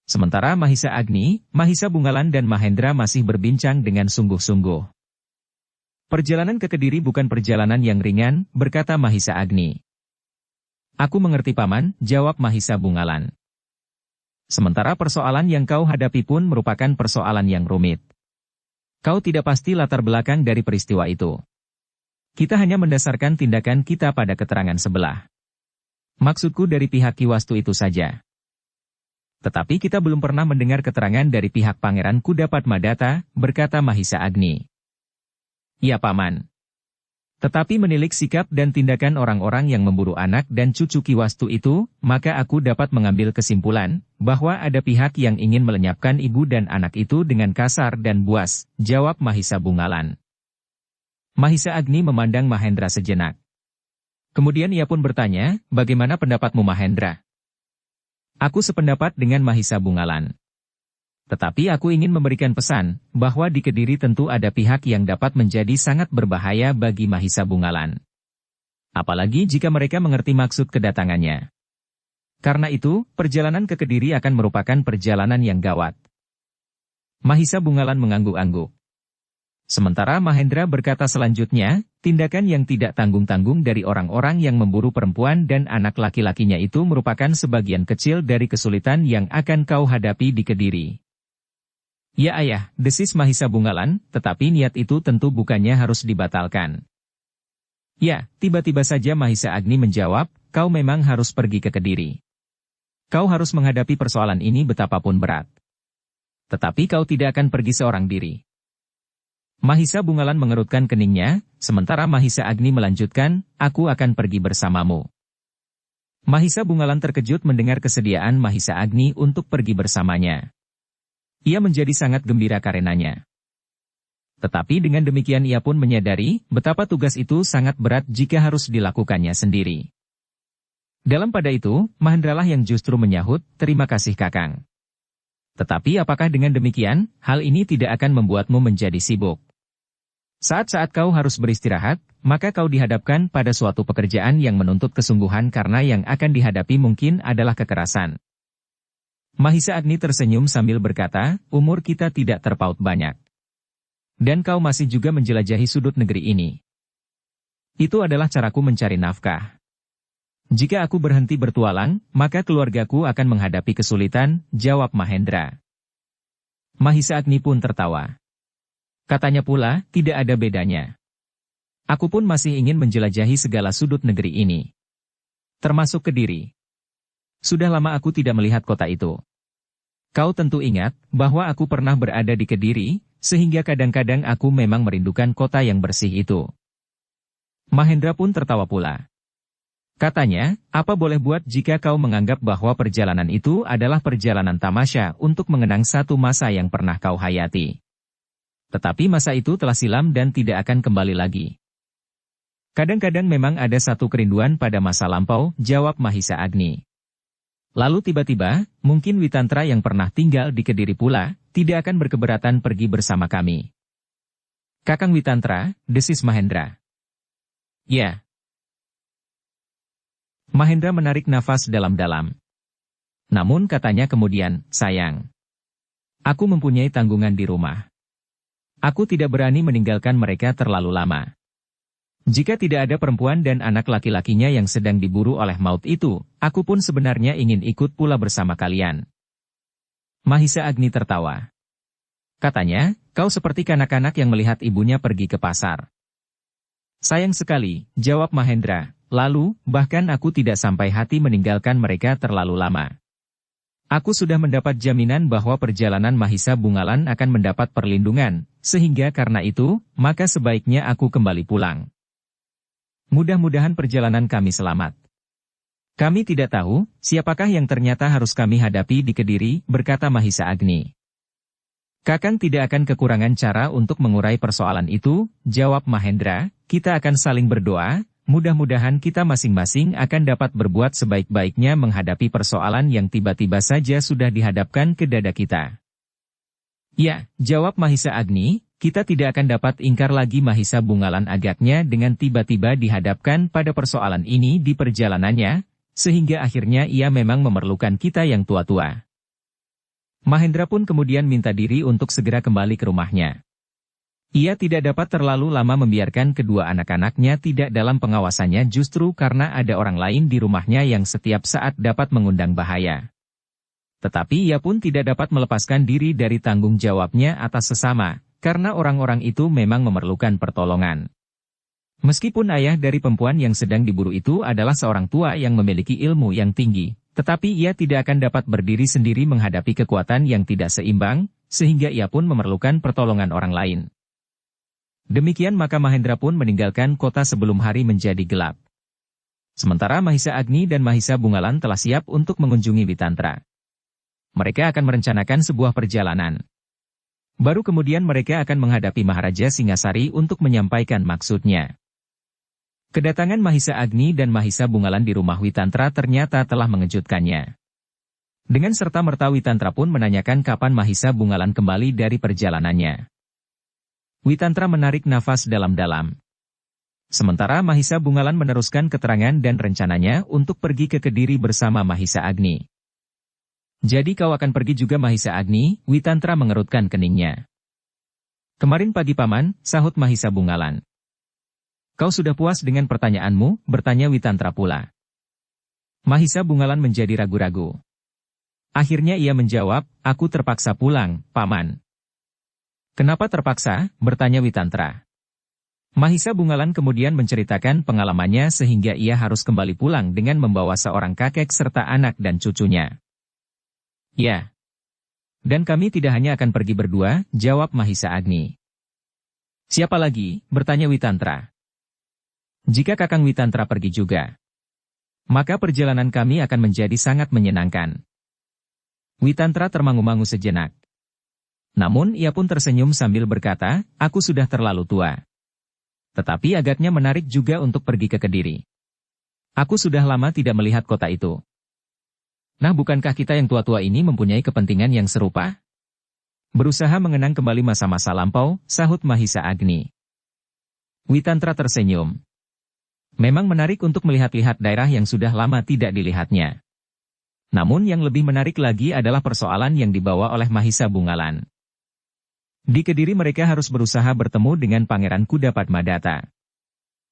Sementara Mahisa Agni, Mahisa Bungalan dan Mahendra masih berbincang dengan sungguh-sungguh. Perjalanan ke Kediri bukan perjalanan yang ringan, berkata Mahisa Agni. Aku mengerti Paman, jawab Mahisa Bungalan. Sementara persoalan yang kau hadapi pun merupakan persoalan yang rumit. Kau tidak pasti latar belakang dari peristiwa itu. Kita hanya mendasarkan tindakan kita pada keterangan sebelah. Maksudku dari pihak Ki Wastu itu saja. Tetapi kita belum pernah mendengar keterangan dari pihak Pangeran Kudapadmadata, berkata Mahisa Agni. Ya Paman. Tetapi menilik sikap dan tindakan orang-orang yang memburu anak dan cucu Ki Wastu itu, maka aku dapat mengambil kesimpulan, bahwa ada pihak yang ingin melenyapkan ibu dan anak itu dengan kasar dan buas, jawab Mahisa Bungalan. Mahisa Agni memandang Mahendra sejenak. Kemudian ia pun bertanya, bagaimana pendapatmu Mahendra? Aku sependapat dengan Mahisa Bungalan. Tetapi aku ingin memberikan pesan, bahwa di Kediri tentu ada pihak yang dapat menjadi sangat berbahaya bagi Mahisa Bungalan. Apalagi jika mereka mengerti maksud kedatangannya. Karena itu, perjalanan ke Kediri akan merupakan perjalanan yang gawat. Mahisa Bungalan mengangguk-angguk. Sementara Mahendra berkata selanjutnya, tindakan yang tidak tanggung-tanggung dari orang-orang yang memburu perempuan dan anak laki-lakinya itu merupakan sebagian kecil dari kesulitan yang akan kau hadapi di Kediri. Ya ayah, desis Mahisa Bungalan, tetapi niat itu tentu bukannya harus dibatalkan. Ya, tiba-tiba saja Mahisa Agni menjawab, kau memang harus pergi ke Kediri. Kau harus menghadapi persoalan ini betapapun berat. Tetapi kau tidak akan pergi seorang diri. Mahisa Bungalan mengerutkan keningnya, sementara Mahisa Agni melanjutkan, aku akan pergi bersamamu. Mahisa Bungalan terkejut mendengar kesediaan Mahisa Agni untuk pergi bersamanya. Ia menjadi sangat gembira karenanya. Tetapi dengan demikian ia pun menyadari, betapa tugas itu sangat berat jika harus dilakukannya sendiri. Dalam pada itu, Mahendralah yang justru menyahut, terima kasih Kakang. Tetapi apakah dengan demikian, hal ini tidak akan membuatmu menjadi sibuk? Saat-saat kau harus beristirahat, maka kau dihadapkan pada suatu pekerjaan yang menuntut kesungguhan karena yang akan dihadapi mungkin adalah kekerasan. Mahisa Agni tersenyum sambil berkata, umur kita tidak terpaut banyak. Dan kau masih juga menjelajahi sudut negeri ini. Itu adalah caraku mencari nafkah. Jika aku berhenti bertualang, maka keluargaku akan menghadapi kesulitan, jawab Mahendra. Mahisa Agni pun tertawa. Katanya pula, tidak ada bedanya. Aku pun masih ingin menjelajahi segala sudut negeri ini. Termasuk Kediri. Sudah lama aku tidak melihat kota itu. Kau tentu ingat, bahwa aku pernah berada di Kediri, sehingga kadang-kadang aku memang merindukan kota yang bersih itu. Mahendra pun tertawa pula. Katanya, apa boleh buat jika kau menganggap bahwa perjalanan itu adalah perjalanan tamasya untuk mengenang satu masa yang pernah kau hayati. Tetapi masa itu telah silam dan tidak akan kembali lagi. Kadang-kadang memang ada satu kerinduan pada masa lampau, jawab Mahisa Agni. Lalu tiba-tiba, mungkin Witantra yang pernah tinggal di Kediri pula, tidak akan berkeberatan pergi bersama kami. Kakang Witantra, desis Mahendra. Ya. Mahendra menarik nafas dalam-dalam. Namun katanya kemudian, sayang. Aku mempunyai tanggungan di rumah. Aku tidak berani meninggalkan mereka terlalu lama. Jika tidak ada perempuan dan anak laki-lakinya yang sedang diburu oleh maut itu, aku pun sebenarnya ingin ikut pula bersama kalian. Mahisa Agni tertawa. Katanya, kau seperti kanak-kanak yang melihat ibunya pergi ke pasar. Sayang sekali, jawab Mahendra, lalu, bahkan aku tidak sampai hati meninggalkan mereka terlalu lama. Aku sudah mendapat jaminan bahwa perjalanan Mahisa Bungalan akan mendapat perlindungan, sehingga karena itu, maka sebaiknya aku kembali pulang. Mudah-mudahan perjalanan kami selamat. Kami tidak tahu, siapakah yang ternyata harus kami hadapi di Kediri, berkata Mahisa Agni. Kakang tidak akan kekurangan cara untuk mengurai persoalan itu, jawab Mahendra, kita akan saling berdoa, mudah-mudahan kita masing-masing akan dapat berbuat sebaik-baiknya menghadapi persoalan yang tiba-tiba saja sudah dihadapkan ke dada kita. Ya, jawab Mahisa Agni, kita tidak akan dapat ingkar lagi Mahisa Bungalan agaknya dengan tiba-tiba dihadapkan pada persoalan ini di perjalanannya, sehingga akhirnya ia memang memerlukan kita yang tua-tua. Mahendra pun kemudian minta diri untuk segera kembali ke rumahnya. Ia tidak dapat terlalu lama membiarkan kedua anak-anaknya tidak dalam pengawasannya justru karena ada orang lain di rumahnya yang setiap saat dapat mengundang bahaya. Tetapi ia pun tidak dapat melepaskan diri dari tanggung jawabnya atas sesama, karena orang-orang itu memang memerlukan pertolongan. Meskipun ayah dari perempuan yang sedang diburu itu adalah seorang tua yang memiliki ilmu yang tinggi, tetapi ia tidak akan dapat berdiri sendiri menghadapi kekuatan yang tidak seimbang, sehingga ia pun memerlukan pertolongan orang lain. Demikian maka Mahendra pun meninggalkan kota sebelum hari menjadi gelap. Sementara Mahisa Agni dan Mahisa Bungalan telah siap untuk mengunjungi Witantra. Mereka akan merencanakan sebuah perjalanan. Baru kemudian mereka akan menghadapi Maharaja Singasari untuk menyampaikan maksudnya. Kedatangan Mahisa Agni dan Mahisa Bungalan di rumah Witantra ternyata telah mengejutkannya. Dengan serta-merta Witantra pun menanyakan kapan Mahisa Bungalan kembali dari perjalanannya. Witantra menarik nafas dalam-dalam. Sementara Mahisa Bungalan meneruskan keterangan dan rencananya untuk pergi ke Kediri bersama Mahisa Agni. Jadi kau akan pergi juga Mahisa Agni, Witantra mengerutkan keningnya. Kemarin pagi paman, sahut Mahisa Bungalan. Kau sudah puas dengan pertanyaanmu, bertanya Witantra pula. Mahisa Bungalan menjadi ragu-ragu. Akhirnya ia menjawab, aku terpaksa pulang, paman. Kenapa terpaksa, bertanya Witantra. Mahisa Bungalan kemudian menceritakan pengalamannya sehingga ia harus kembali pulang dengan membawa seorang kakek serta anak dan cucunya. Ya. Dan kami tidak hanya akan pergi berdua, jawab Mahisa Agni. Siapa lagi, bertanya Witantra. Jika Kakang Witantra pergi juga, maka perjalanan kami akan menjadi sangat menyenangkan. Witantra termangu-mangu sejenak. Namun ia pun tersenyum sambil berkata, aku sudah terlalu tua. Tetapi agaknya menarik juga untuk pergi ke Kediri. Aku sudah lama tidak melihat kota itu. Nah, bukankah kita yang tua-tua ini mempunyai kepentingan yang serupa? Berusaha mengenang kembali masa-masa lampau, sahut Mahisa Agni. Witantra tersenyum. Memang menarik untuk melihat-lihat daerah yang sudah lama tidak dilihatnya. Namun yang lebih menarik lagi adalah persoalan yang dibawa oleh Mahisa Bungalan. Di Kediri mereka harus berusaha bertemu dengan Pangeran Kuda Padmadata.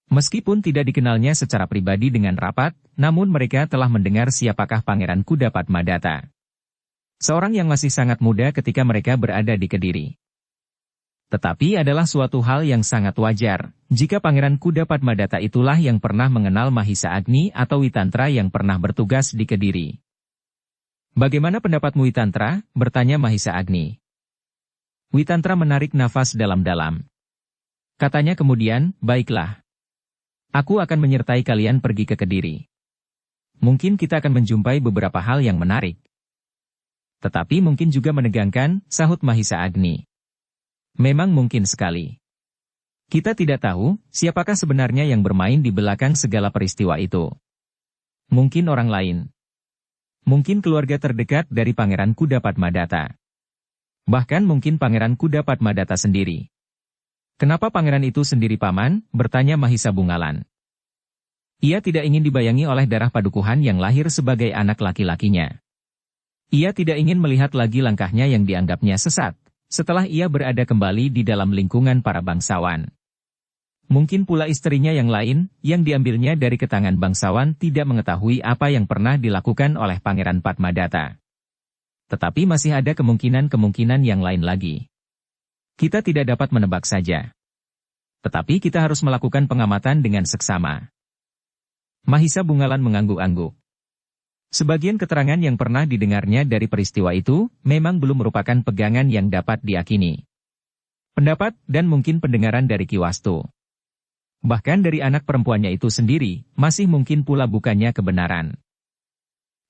Meskipun tidak dikenalnya secara pribadi dengan rapat, namun mereka telah mendengar siapakah Pangeran Kuda Padmadata. Seorang yang masih sangat muda ketika mereka berada di Kediri. Tetapi adalah suatu hal yang sangat wajar, jika Pangeran Kuda Padmadata itulah yang pernah mengenal Mahisa Agni atau Witantra yang pernah bertugas di Kediri. Bagaimana pendapatmu Witantra? Bertanya Mahisa Agni. Witantra menarik nafas dalam-dalam. Katanya kemudian, baiklah. Aku akan menyertai kalian pergi ke Kediri. Mungkin kita akan menjumpai beberapa hal yang menarik. Tetapi mungkin juga menegangkan, sahut Mahisa Agni. Memang mungkin sekali. Kita tidak tahu, siapakah sebenarnya yang bermain di belakang segala peristiwa itu. Mungkin orang lain. Mungkin keluarga terdekat dari Pangeran Kuda Padmadata. Bahkan mungkin Pangeran Kuda Padmadata sendiri. Kenapa pangeran itu sendiri paman? Bertanya Mahisa Bungalan. Ia tidak ingin dibayangi oleh darah padukuhan yang lahir sebagai anak laki-lakinya. Ia tidak ingin melihat lagi langkahnya yang dianggapnya sesat. Setelah ia berada kembali di dalam lingkungan para bangsawan. Mungkin pula istrinya yang lain, yang diambilnya dari ketangan bangsawan tidak mengetahui apa yang pernah dilakukan oleh Pangeran Padmadata. Tetapi masih ada kemungkinan-kemungkinan yang lain lagi. Kita tidak dapat menebak saja. Tetapi kita harus melakukan pengamatan dengan seksama. Mahisa Bungalan mengangguk-angguk. Sebagian keterangan yang pernah didengarnya dari peristiwa itu, memang belum merupakan pegangan yang dapat diyakini. Pendapat dan mungkin pendengaran dari Ki Wastu. Bahkan dari anak perempuannya itu sendiri, masih mungkin pula bukannya kebenaran.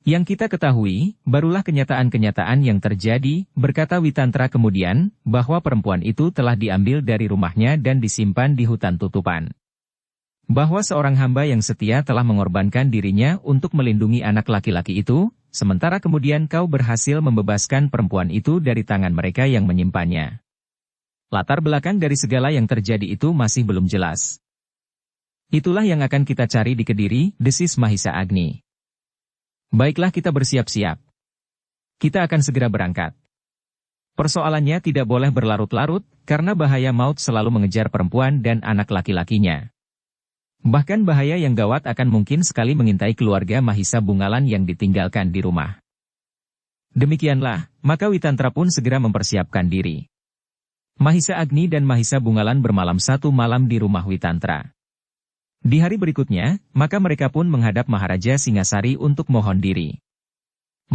Yang kita ketahui, barulah kenyataan-kenyataan yang terjadi, berkata Witantra kemudian, bahwa perempuan itu telah diambil dari rumahnya dan disimpan di hutan tutupan. Bahwa seorang hamba yang setia telah mengorbankan dirinya untuk melindungi anak laki-laki itu, sementara kemudian kau berhasil membebaskan perempuan itu dari tangan mereka yang menyimpannya. Latar belakang dari segala yang terjadi itu masih belum jelas. Itulah yang akan kita cari di Kediri, desis Mahisa Agni. Baiklah, kita bersiap-siap. Kita akan segera berangkat. Persoalannya tidak boleh berlarut-larut, karena bahaya maut selalu mengejar perempuan dan anak laki-lakinya. Bahkan bahaya yang gawat akan mungkin sekali mengintai keluarga Mahisa Bungalan yang ditinggalkan di rumah. Demikianlah, maka Witantra pun segera mempersiapkan diri. Mahisa Agni dan Mahisa Bungalan bermalam satu malam di rumah Witantra. Di hari berikutnya, maka mereka pun menghadap Maharaja Singasari untuk mohon diri.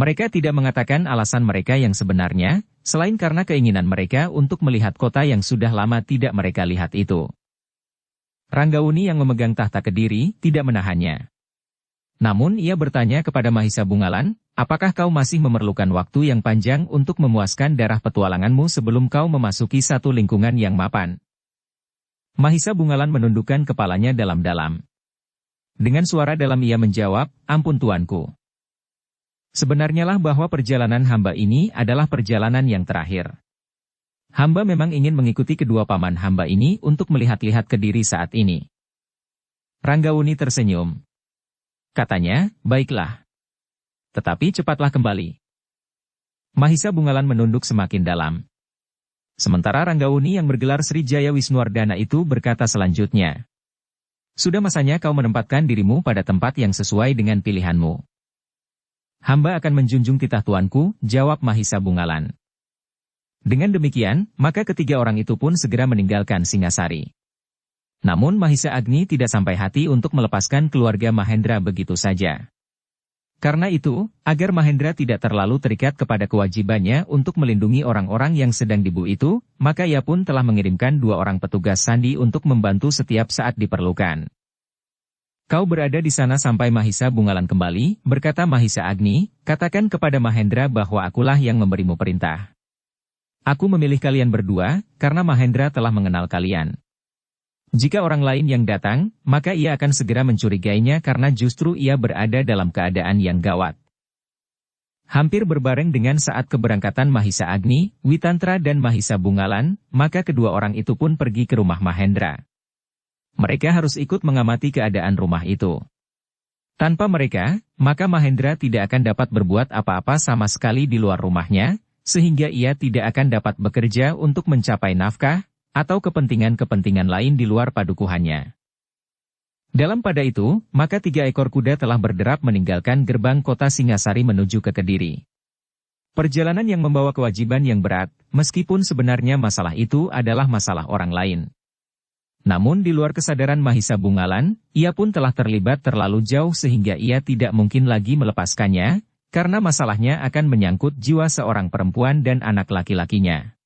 Mereka tidak mengatakan alasan mereka yang sebenarnya, selain karena keinginan mereka untuk melihat kota yang sudah lama tidak mereka lihat itu. Ranggauni yang memegang tahta Kediri tidak menahannya. Namun ia bertanya kepada Mahisa Bungalan, apakah kau masih memerlukan waktu yang panjang untuk memuaskan darah petualanganmu sebelum kau memasuki satu lingkungan yang mapan? Mahisa Bungalan menundukkan kepalanya dalam-dalam. Dengan suara dalam ia menjawab, ampun tuanku. Sebenarnya lah bahwa perjalanan hamba ini adalah perjalanan yang terakhir. Hamba memang ingin mengikuti kedua paman hamba ini untuk melihat-lihat Kediri saat ini. Ranggauni tersenyum. Katanya, baiklah. Tetapi cepatlah kembali. Mahisa Bungalan menunduk semakin dalam. Sementara Ranggauni yang bergelar Sri Jaya Wisnuwardana itu berkata selanjutnya. Sudah masanya kau menempatkan dirimu pada tempat yang sesuai dengan pilihanmu. Hamba akan menjunjung titah tuanku, jawab Mahisa Bungalan. Dengan demikian, maka ketiga orang itu pun segera meninggalkan Singasari. Namun Mahisa Agni tidak sampai hati untuk melepaskan keluarga Mahendra begitu saja. Karena itu, agar Mahendra tidak terlalu terikat kepada kewajibannya untuk melindungi orang-orang yang sedang dibunuh itu, maka ia pun telah mengirimkan 2 orang petugas sandi untuk membantu setiap saat diperlukan. Kau berada di sana sampai Mahisa Bungalan kembali, berkata Mahisa Agni, katakan kepada Mahendra bahwa akulah yang memberimu perintah. Aku memilih kalian berdua, karena Mahendra telah mengenal kalian. Jika orang lain yang datang, maka ia akan segera mencurigainya karena justru ia berada dalam keadaan yang gawat. Hampir berbareng dengan saat keberangkatan Mahisa Agni, Witantra dan Mahisa Bungalan, maka kedua orang itu pun pergi ke rumah Mahendra. Mereka harus ikut mengamati keadaan rumah itu. Tanpa mereka, maka Mahendra tidak akan dapat berbuat apa-apa sama sekali di luar rumahnya, sehingga ia tidak akan dapat bekerja untuk mencapai nafkah, atau kepentingan-kepentingan lain di luar padukuhannya. Dalam pada itu, maka 3 ekor kuda telah berderap meninggalkan gerbang kota Singasari menuju ke Kediri. Perjalanan yang membawa kewajiban yang berat, meskipun sebenarnya masalah itu adalah masalah orang lain. Namun di luar kesadaran Mahisa Bungalan, ia pun telah terlibat terlalu jauh sehingga ia tidak mungkin lagi melepaskannya, karena masalahnya akan menyangkut jiwa seorang perempuan dan anak laki-lakinya.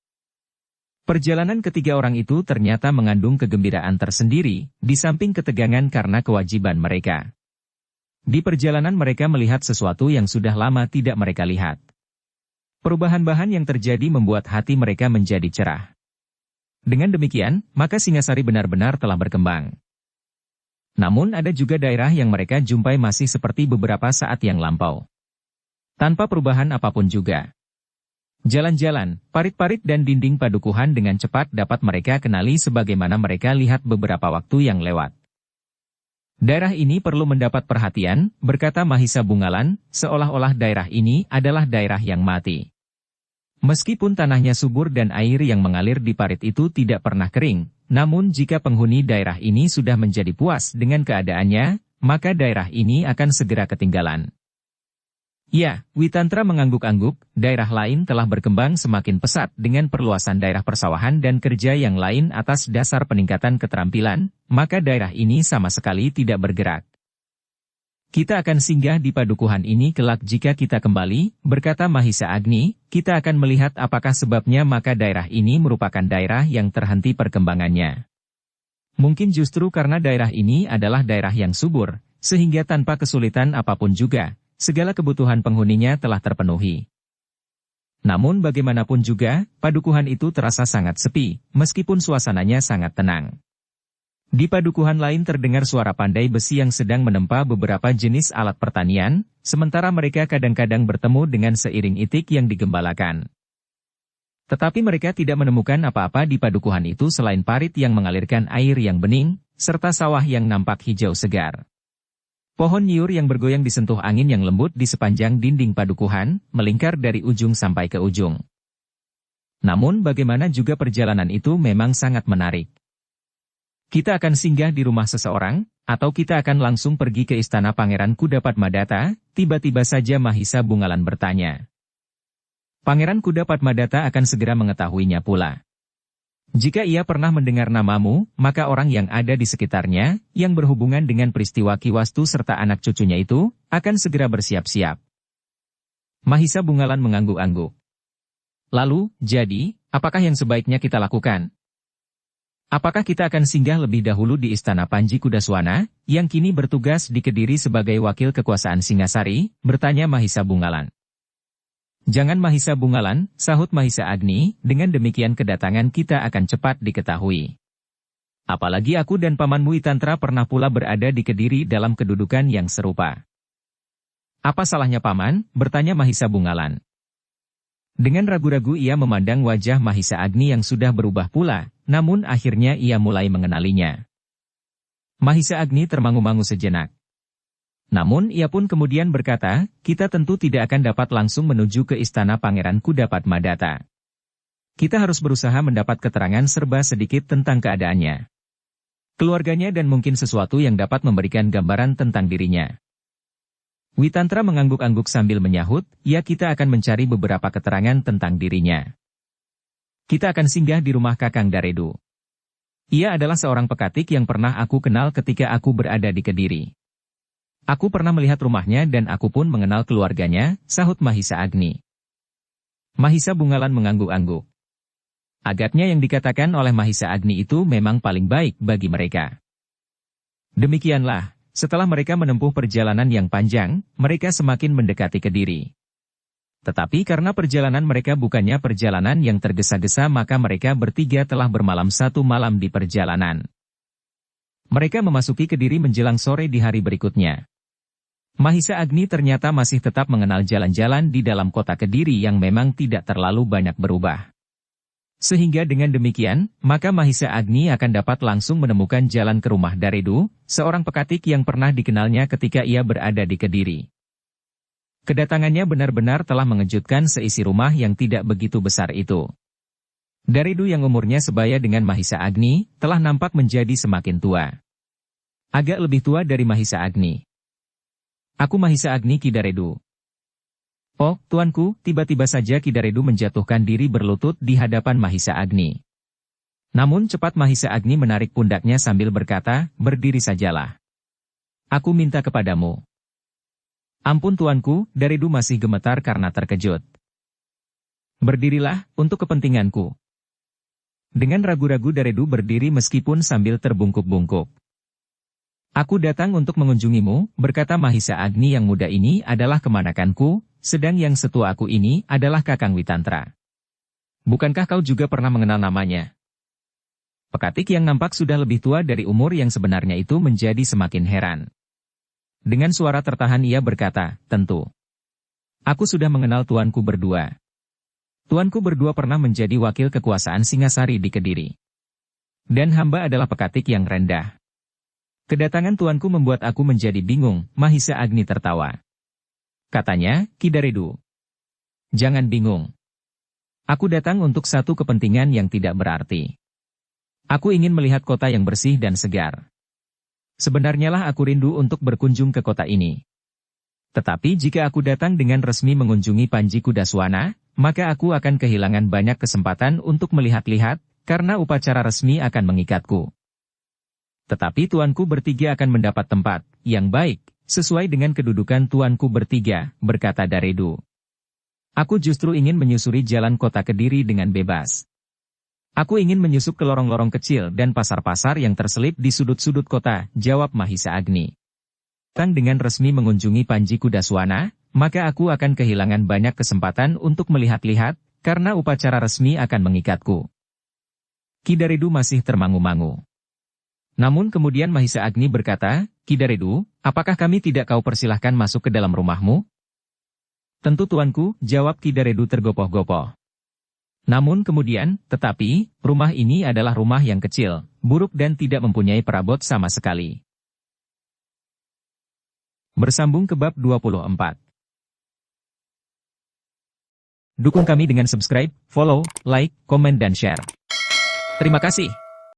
Perjalanan ketiga orang itu ternyata mengandung kegembiraan tersendiri, di samping ketegangan karena kewajiban mereka. Di perjalanan mereka melihat sesuatu yang sudah lama tidak mereka lihat. Perubahan-bahan yang terjadi membuat hati mereka menjadi cerah. Dengan demikian, maka Singasari benar-benar telah berkembang. Namun ada juga daerah yang mereka jumpai masih seperti beberapa saat yang lampau. Tanpa perubahan apapun juga. Jalan-jalan, parit-parit dan dinding padukuhan dengan cepat dapat mereka kenali sebagaimana mereka lihat beberapa waktu yang lewat. Daerah ini perlu mendapat perhatian, berkata Mahisa Bungalan, seolah-olah daerah ini adalah daerah yang mati. Meskipun tanahnya subur dan air yang mengalir di parit itu tidak pernah kering, namun jika penghuni daerah ini sudah menjadi puas dengan keadaannya, maka daerah ini akan segera ketinggalan. Ya, Witantra mengangguk-angguk, daerah lain telah berkembang semakin pesat dengan perluasan daerah persawahan dan kerja yang lain atas dasar peningkatan keterampilan, maka daerah ini sama sekali tidak bergerak. Kita akan singgah di padukuhan ini kelak jika kita kembali, berkata Mahisa Agni, kita akan melihat apakah sebabnya maka daerah ini merupakan daerah yang terhenti perkembangannya. Mungkin justru karena daerah ini adalah daerah yang subur, sehingga tanpa kesulitan apapun juga, segala kebutuhan penghuninya telah terpenuhi. Namun bagaimanapun juga, padukuhan itu terasa sangat sepi, meskipun suasananya sangat tenang. Di padukuhan lain terdengar suara pandai besi yang sedang menempa beberapa jenis alat pertanian, sementara mereka kadang-kadang bertemu dengan seiring itik yang digembalakan. Tetapi mereka tidak menemukan apa-apa di padukuhan itu selain parit yang mengalirkan air yang bening, serta sawah yang nampak hijau segar. Pohon nyiur yang bergoyang disentuh angin yang lembut di sepanjang dinding padukuhan, melingkar dari ujung sampai ke ujung. Namun bagaimana juga perjalanan itu memang sangat menarik. Kita akan singgah di rumah seseorang, atau kita akan langsung pergi ke istana Pangeran Kudapadmadata, tiba-tiba saja Mahisa Bungalan bertanya. Pangeran Kudapadmadata akan segera mengetahuinya pula. Jika ia pernah mendengar namamu, maka orang yang ada di sekitarnya, yang berhubungan dengan peristiwa Kiwastu serta anak cucunya itu, akan segera bersiap-siap. Mahisa Bungalan mengangguk-angguk. Lalu, jadi, apakah yang sebaiknya kita lakukan? Apakah kita akan singgah lebih dahulu di Istana Panji Kudaswana, yang kini bertugas di Kediri sebagai wakil kekuasaan Singasari? Bertanya Mahisa Bungalan. Jangan Mahisa Bungalan, sahut Mahisa Agni, dengan demikian kedatangan kita akan cepat diketahui. Apalagi aku dan pamanmu Witantra pernah pula berada di Kediri dalam kedudukan yang serupa. Apa salahnya paman? Bertanya Mahisa Bungalan. Dengan ragu-ragu ia memandang wajah Mahisa Agni yang sudah berubah pula, namun akhirnya ia mulai mengenalinya. Mahisa Agni termangu-mangu sejenak. Namun ia pun kemudian berkata, kita tentu tidak akan dapat langsung menuju ke istana Pangeran Kudapadmadata. Kita harus berusaha mendapat keterangan serba sedikit tentang keadaannya. Keluarganya dan mungkin sesuatu yang dapat memberikan gambaran tentang dirinya. Witantra mengangguk-angguk sambil menyahut, ya kita akan mencari beberapa keterangan tentang dirinya. Kita akan singgah di rumah Kakang Daredu. Ia adalah seorang pekatik yang pernah aku kenal ketika aku berada di Kediri. Aku pernah melihat rumahnya dan aku pun mengenal keluarganya, sahut Mahisa Agni. Mahisa Bungalan mengangguk-angguk. Agaknya yang dikatakan oleh Mahisa Agni itu memang paling baik bagi mereka. Demikianlah. Setelah mereka menempuh perjalanan yang panjang, mereka semakin mendekati Kediri. Tetapi karena perjalanan mereka bukannya perjalanan yang tergesa-gesa maka mereka bertiga telah bermalam satu malam di perjalanan. Mereka memasuki Kediri menjelang sore di hari berikutnya. Mahisa Agni ternyata masih tetap mengenal jalan-jalan di dalam kota Kediri yang memang tidak terlalu banyak berubah. Sehingga dengan demikian, maka Mahisa Agni akan dapat langsung menemukan jalan ke rumah Daredu, seorang pekatik yang pernah dikenalnya ketika ia berada di Kediri. Kedatangannya benar-benar telah mengejutkan seisi rumah yang tidak begitu besar itu. Daredu yang umurnya sebaya dengan Mahisa Agni, telah nampak menjadi semakin tua. Agak lebih tua dari Mahisa Agni. Aku Mahisa Agni Ki Daredu. Oh, tuanku, tiba-tiba saja Ki Daredu menjatuhkan diri berlutut di hadapan Mahisa Agni. Namun cepat Mahisa Agni menarik pundaknya sambil berkata, berdiri sajalah. Aku minta kepadamu. Ampun tuanku, Daredu masih gemetar karena terkejut. Berdirilah, untuk kepentinganku. Dengan ragu-ragu Daredu berdiri meskipun sambil terbungkuk-bungkuk. Aku datang untuk mengunjungimu, berkata Mahisa Agni yang muda ini adalah kemanakanku, sedang yang setua aku ini adalah Kakang Witantra. Bukankah kau juga pernah mengenal namanya? Pekatik yang nampak sudah lebih tua dari umur yang sebenarnya itu menjadi semakin heran. Dengan suara tertahan ia berkata, tentu. Aku sudah mengenal tuanku berdua. Tuanku berdua pernah menjadi wakil kekuasaan Singasari di Kediri. Dan hamba adalah pekatik yang rendah. Kedatangan tuanku membuat aku menjadi bingung, Mahisa Agni tertawa. Katanya, Ki Daredu. Jangan bingung. Aku datang untuk satu kepentingan yang tidak berarti. Aku ingin melihat kota yang bersih dan segar. Sebenarnya lah aku rindu untuk berkunjung ke kota ini. Tetapi jika aku datang dengan resmi mengunjungi Panji Kudaswana, maka aku akan kehilangan banyak kesempatan untuk melihat-lihat, karena upacara resmi akan mengikatku. Tetapi tuanku bertiga akan mendapat tempat yang baik, sesuai dengan kedudukan tuanku bertiga, berkata Daredu. Aku justru ingin menyusuri jalan kota Kediri dengan bebas. Aku ingin menyusup ke lorong-lorong kecil dan pasar-pasar yang terselip di sudut-sudut kota, jawab Mahisa Agni. Tang dengan resmi mengunjungi Panji Kudaswana, maka aku akan kehilangan banyak kesempatan untuk melihat-lihat, karena upacara resmi akan mengikatku. Kidaredu masih termangu-mangu. Namun kemudian Mahisa Agni berkata, Kidaredu, apakah kami tidak kau persilahkan masuk ke dalam rumahmu? Tentu tuanku, jawab Kidaredu tergopoh-gopoh. Namun kemudian, tetapi, rumah ini adalah rumah yang kecil, buruk dan tidak mempunyai perabot sama sekali. Bersambung ke bab 24. Dukung kami dengan subscribe, follow, like, komen dan share. Terima kasih.